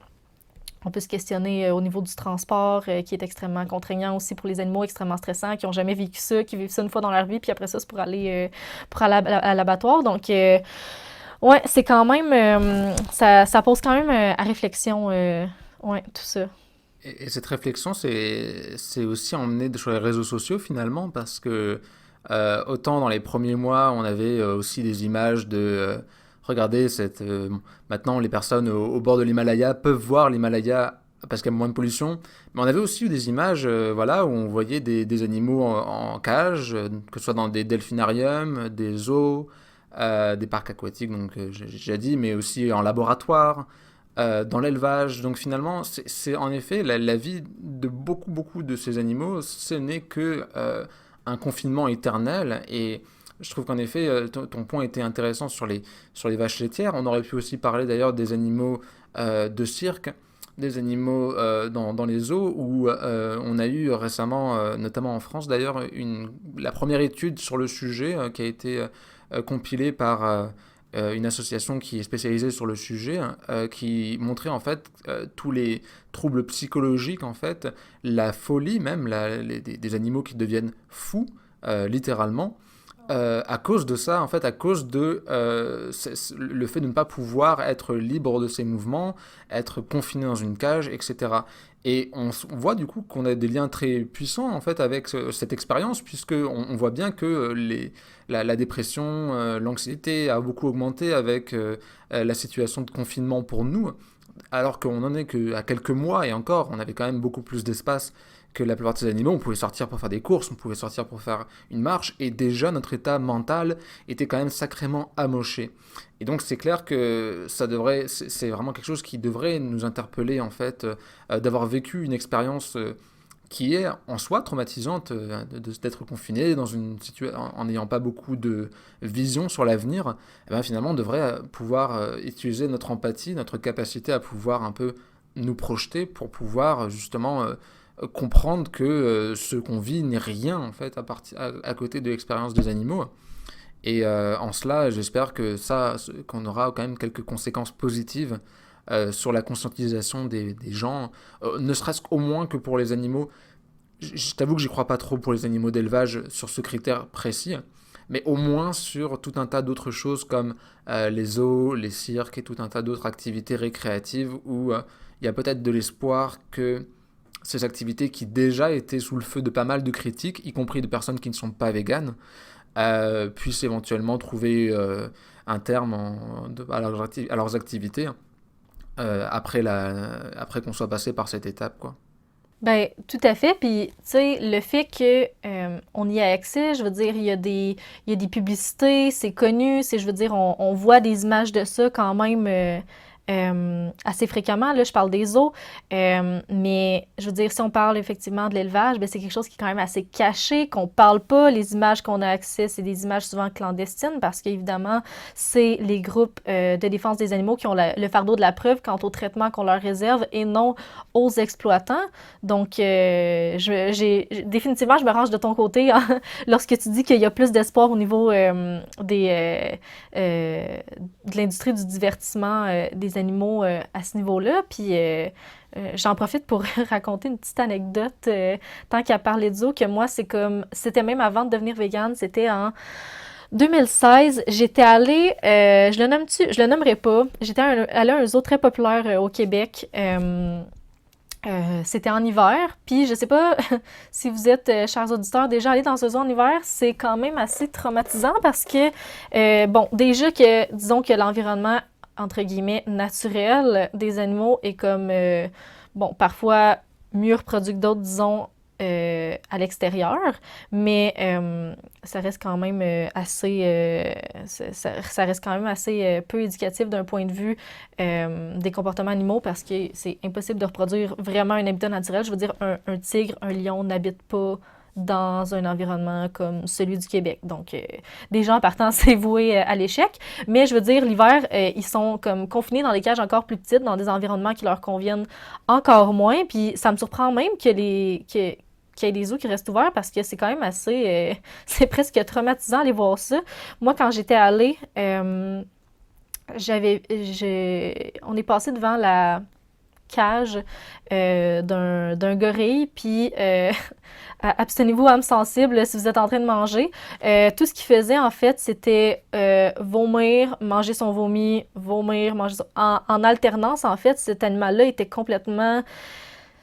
on peut se questionner au niveau du transport, qui est extrêmement contraignant aussi pour les animaux, extrêmement stressant, qui n'ont jamais vécu ça, qui vivent ça une fois dans leur vie, puis après ça, c'est pour aller à l'abattoir. Donc, ouais, c'est quand même... ça pose quand même à réflexion Ouais, tout ça. Et cette réflexion, c'est aussi emmené sur les réseaux sociaux finalement, parce que autant dans les premiers mois, on avait aussi des images de regardez, bon, maintenant les personnes au bord de l'Himalaya peuvent voir l'Himalaya parce qu'il y a moins de pollution, mais on avait aussi eu des images voilà, où on voyait des animaux en cage, que ce soit dans des delphinariums, des zoos, des parcs aquatiques, donc j'ai déjà dit, mais aussi en laboratoire dans l'élevage. Donc finalement, c'est en effet la vie de beaucoup, beaucoup de ces animaux, ce n'est que un confinement éternel. Et je trouve qu'en effet, ton point était intéressant sur les vaches laitières. On aurait pu aussi parler d'ailleurs des animaux de cirque, des animaux dans les zoos, où on a eu récemment, notamment en France d'ailleurs, la première étude sur le sujet qui a été compilée par une association qui est spécialisée sur le sujet, qui montrait en fait tous les troubles psychologiques, en fait, la folie même, des animaux qui deviennent fous, littéralement, à cause de ça, en fait, à cause de le fait de ne pas pouvoir être libre de ses mouvements, être confiné dans une cage, etc. Et on voit du coup qu'on a des liens très puissants en fait avec cette expérience, puisque on voit bien que la dépression, l'anxiété a beaucoup augmenté avec la situation de confinement pour nous, alors qu'on en est qu'à quelques mois, et encore, on avait quand même beaucoup plus d'espace que la plupart de ces animaux. On pouvait sortir pour faire des courses, on pouvait sortir pour faire une marche, et déjà notre état mental était quand même sacrément amoché. Et donc c'est clair que c'est vraiment quelque chose qui devrait nous interpeller en fait, d'avoir vécu une expérience qui est en soi traumatisante, d'être confiné dans une situation en n'ayant pas beaucoup de vision sur l'avenir. Eh ben, finalement on devrait pouvoir utiliser notre empathie, notre capacité à pouvoir un peu nous projeter pour pouvoir justement comprendre que ce qu'on vit n'est rien en fait à côté de l'expérience des animaux. Et en cela, j'espère que qu'on aura quand même quelques conséquences positives sur la conscientisation des gens, ne serait-ce qu'au moins que pour les animaux. Je t'avoue que j'y crois pas trop pour les animaux d'élevage sur ce critère précis, mais au moins sur tout un tas d'autres choses comme les zoos, les cirques et tout un tas d'autres activités récréatives où il y a peut-être de l'espoir que ces activités qui déjà étaient sous le feu de pas mal de critiques, y compris de personnes qui ne sont pas véganes, puissent éventuellement trouver un terme à leurs activités après qu'on soit passé par cette étape, quoi. Ben, tout à fait. Puis, tu sais, le fait que on y a accès, je veux dire, il y a des publicités, c'est connu, je veux dire, on voit des images de ça quand même assez fréquemment. Là, je parle des zoos, mais je veux dire, si on parle effectivement de l'élevage, ben, c'est quelque chose qui est quand même assez caché, qu'on parle pas. Les images qu'on a accès, c'est des images souvent clandestines parce qu'évidemment, c'est les groupes de défense des animaux qui ont le fardeau de la preuve quant au traitement qu'on leur réserve et non aux exploitants. Donc, définitivement, je me range de ton côté hein, lorsque tu dis qu'il y a plus d'espoir au niveau de l'industrie du divertissement des animaux à ce niveau-là. Puis, j'en profite pour raconter une petite anecdote tant qu'à parler de zoo, que moi, c'était même avant de devenir végane, c'était en 2016, j'étais allée, je le nommerai pas, allée à un zoo très populaire au Québec. C'était en hiver, puis je sais pas si vous êtes, chers auditeurs, déjà allés dans ce zoo en hiver, c'est quand même assez traumatisant parce que, bon, déjà que, disons que l'environnement, entre guillemets, naturel des animaux est comme, bon, parfois mieux reproduit que d'autres, disons, à l'extérieur, mais ça reste quand même ça reste quand même assez peu éducatif d'un point de vue des comportements animaux parce que c'est impossible de reproduire vraiment un habitat naturel. Je veux dire, un tigre, un lion n'habite pas dans un environnement comme celui du Québec. Donc, déjà en partant, c'est voué à l'échec. Mais je veux dire, l'hiver, ils sont comme confinés dans des cages encore plus petites, dans des environnements qui leur conviennent encore moins. Puis ça me surprend même qu'il y ait des zoos qui restent ouverts parce que c'est quand même assez... c'est presque traumatisant aller voir ça. Moi, quand j'étais allée, on est passé devant cage d'un gorille, puis abstenez-vous âme sensible si vous êtes en train de manger. Tout ce qu'il faisait, en fait, c'était vomir, manger son vomi, vomir, manger son... En alternance, en fait, cet animal-là était complètement...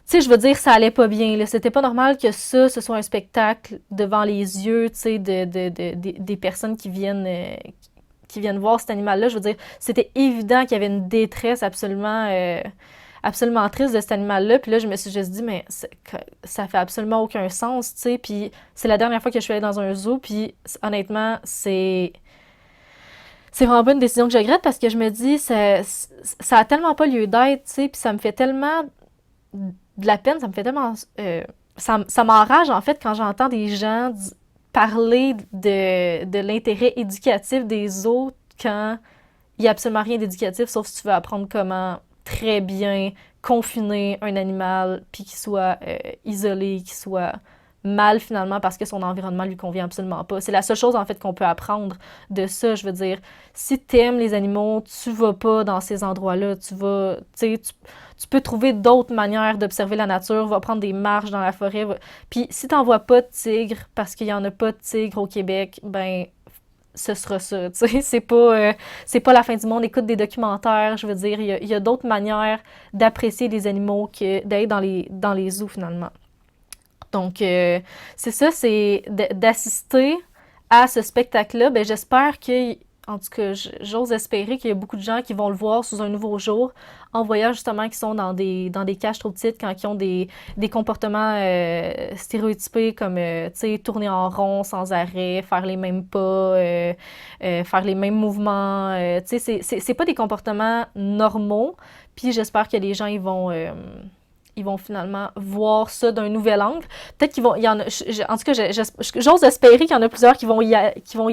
Tu sais, je veux dire, ça allait pas bien, là. C'était pas normal que ça, ce soit un spectacle devant les yeux, tu sais, des personnes qui viennent voir cet animal-là. Je veux dire, c'était évident qu'il y avait une détresse absolument triste de cet animal-là. Puis là, je me suis juste dit, mais ça fait absolument aucun sens, tu sais. Puis c'est la dernière fois que je suis allée dans un zoo, puis honnêtement, c'est vraiment pas une décision que je regrette parce que je me dis, ça a tellement pas lieu d'être, tu sais, puis ça me fait tellement de la peine, ça me fait tellement... ça m'enrage, en fait, quand j'entends des gens parler de l'intérêt éducatif des autres quand il n'y a absolument rien d'éducatif, sauf si tu veux apprendre comment très bien confiner un animal, puis qu'il soit isolé, qu'il soit mal finalement parce que son environnement lui convient absolument pas. C'est la seule chose en fait qu'on peut apprendre de ça. Je veux dire, si t'aimes les animaux, tu vas pas dans ces endroits-là. Tu vas, tu peux trouver d'autres manières d'observer la nature. Va prendre des marches dans la forêt. Puis si t'en vois pas de tigre parce qu'il y en a pas de tigre au Québec, ben ce sera ça. Tu sais, c'est pas la fin du monde. Écoute des documentaires. Je veux dire, il y a d'autres manières d'apprécier les animaux que d'être dans les zoos finalement. Donc, c'est ça, c'est d'assister à ce spectacle-là. Ben, j'espère que, en tout cas, j'ose espérer qu'il y a beaucoup de gens qui vont le voir sous un nouveau jour en voyant justement qu'ils sont dans des cages trop petites quand ils ont des comportements stéréotypés comme, tu sais, tourner en rond sans arrêt, faire les mêmes pas, faire les mêmes mouvements. Tu sais, c'est pas des comportements normaux. Puis j'espère que les gens, ils vont finalement voir ça d'un nouvel angle. Peut-être qu'il y en a, en tout cas, j'ose espérer qu'il y en a plusieurs qui vont y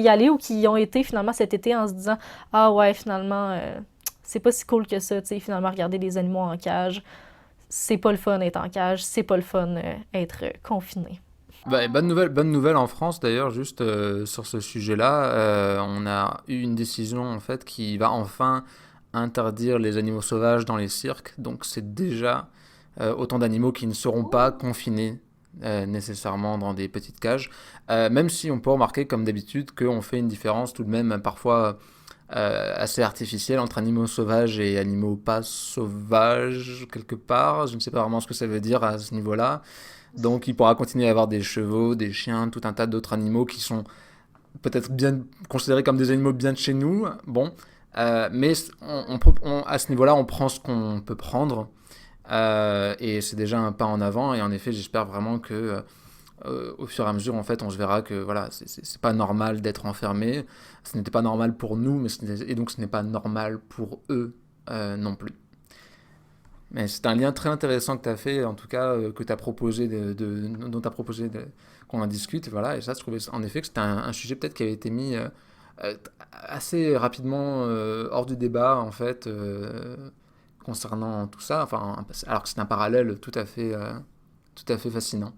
aller ou qui y ont été finalement cet été en se disant « Ah ouais, finalement, c'est pas si cool que ça, tu sais, finalement, regarder des animaux en cage, c'est pas le fun être en cage, c'est pas le fun être confiné. » Bah, bonne nouvelle en France d'ailleurs, juste sur ce sujet-là. On a eu une décision en fait qui va enfin interdire les animaux sauvages dans les cirques. Donc c'est déjà autant d'animaux qui ne seront pas confinés nécessairement dans des petites cages. Même si on peut remarquer comme d'habitude qu'on fait une différence tout de même parfois assez artificielle entre animaux sauvages et animaux pas sauvages quelque part. Je ne sais pas vraiment ce que ça veut dire à ce niveau-là. Donc il pourra continuer à avoir des chevaux, des chiens, tout un tas d'autres animaux qui sont peut-être bien considérés comme des animaux bien de chez nous. Bon, mais à ce niveau-là, on prend ce qu'on peut prendre. Et c'est déjà un pas en avant. Et en effet, j'espère vraiment que au fur et à mesure, en fait, on se verra que voilà, c'est pas normal d'être enfermé. Ce n'était pas normal pour nous, et donc ce n'est pas normal pour eux non plus. Mais c'est un lien très intéressant que tu as fait, en tout cas, que tu as proposé, dont tu as proposé qu'on en discute. Voilà, et ça, je trouvais en effet que c'était un sujet peut-être qui avait été mis assez rapidement hors du débat, en fait, concernant tout ça. Enfin, alors que c'est un parallèle tout à fait fascinant.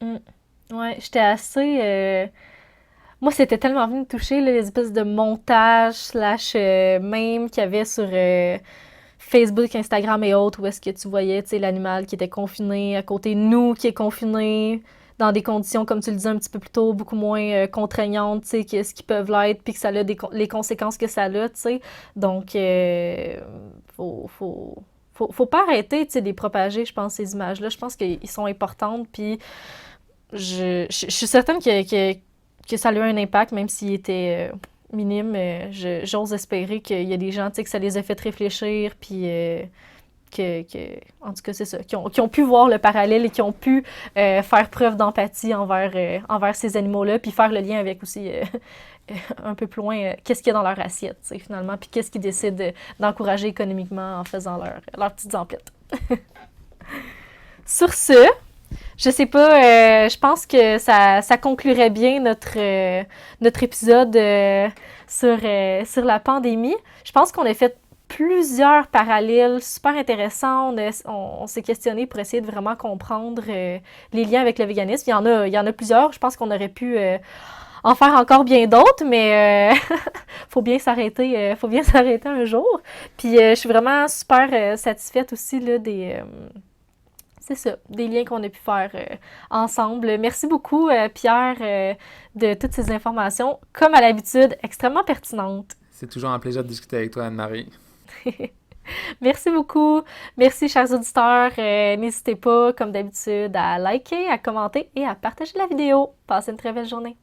Mm. Ouais, j'étais assez... Moi, c'était tellement venu me toucher, là, les espèces de montages slash mèmes qu'il y avait sur Facebook, Instagram et autres, où est-ce que tu voyais, tu sais, l'animal qui était confiné à côté de nous, qui est confiné dans des conditions, comme tu le disais un petit peu plus tôt, beaucoup moins contraignantes, tu sais, que ce qui peuvent l'être, puis que ça a les conséquences que ça a, tu sais. Donc, faut pas arrêter, tu sais, de les propager, je pense, ces images-là. Je pense qu'ils sont importantes, puis je suis certaine que ça a eu un impact, même s'il était minime. J'ose espérer qu'il y a des gens, tu sais, que ça les a fait réfléchir, puis en tout cas, c'est ça, qui ont pu voir le parallèle et qui ont pu faire preuve d'empathie envers ces animaux-là, puis faire le lien avec aussi un peu plus loin, qu'est-ce qu'il y a dans leur assiette, tu sais, finalement, puis qu'est-ce qu'ils décident d'encourager économiquement en faisant leurs petites emplettes. Sur ce, je sais pas, je pense que ça conclurait bien notre épisode sur la pandémie. Je pense qu'on a fait plusieurs parallèles super intéressants. On s'est questionné pour essayer de vraiment comprendre les liens avec le véganisme. Il y en a plusieurs. Je pense qu'on aurait pu en faire encore bien d'autres, mais faut bien s'arrêter un jour. Puis je suis vraiment super satisfaite aussi là, c'est ça, des liens qu'on a pu faire ensemble. Merci beaucoup, Pierre, de toutes ces informations, comme à l'habitude, extrêmement pertinentes. C'est toujours un plaisir de discuter avec toi, Anne-Marie. Merci beaucoup. Merci, chers auditeurs. N'hésitez pas, comme d'habitude, à liker, à commenter et à partager la vidéo. Passez une très belle journée.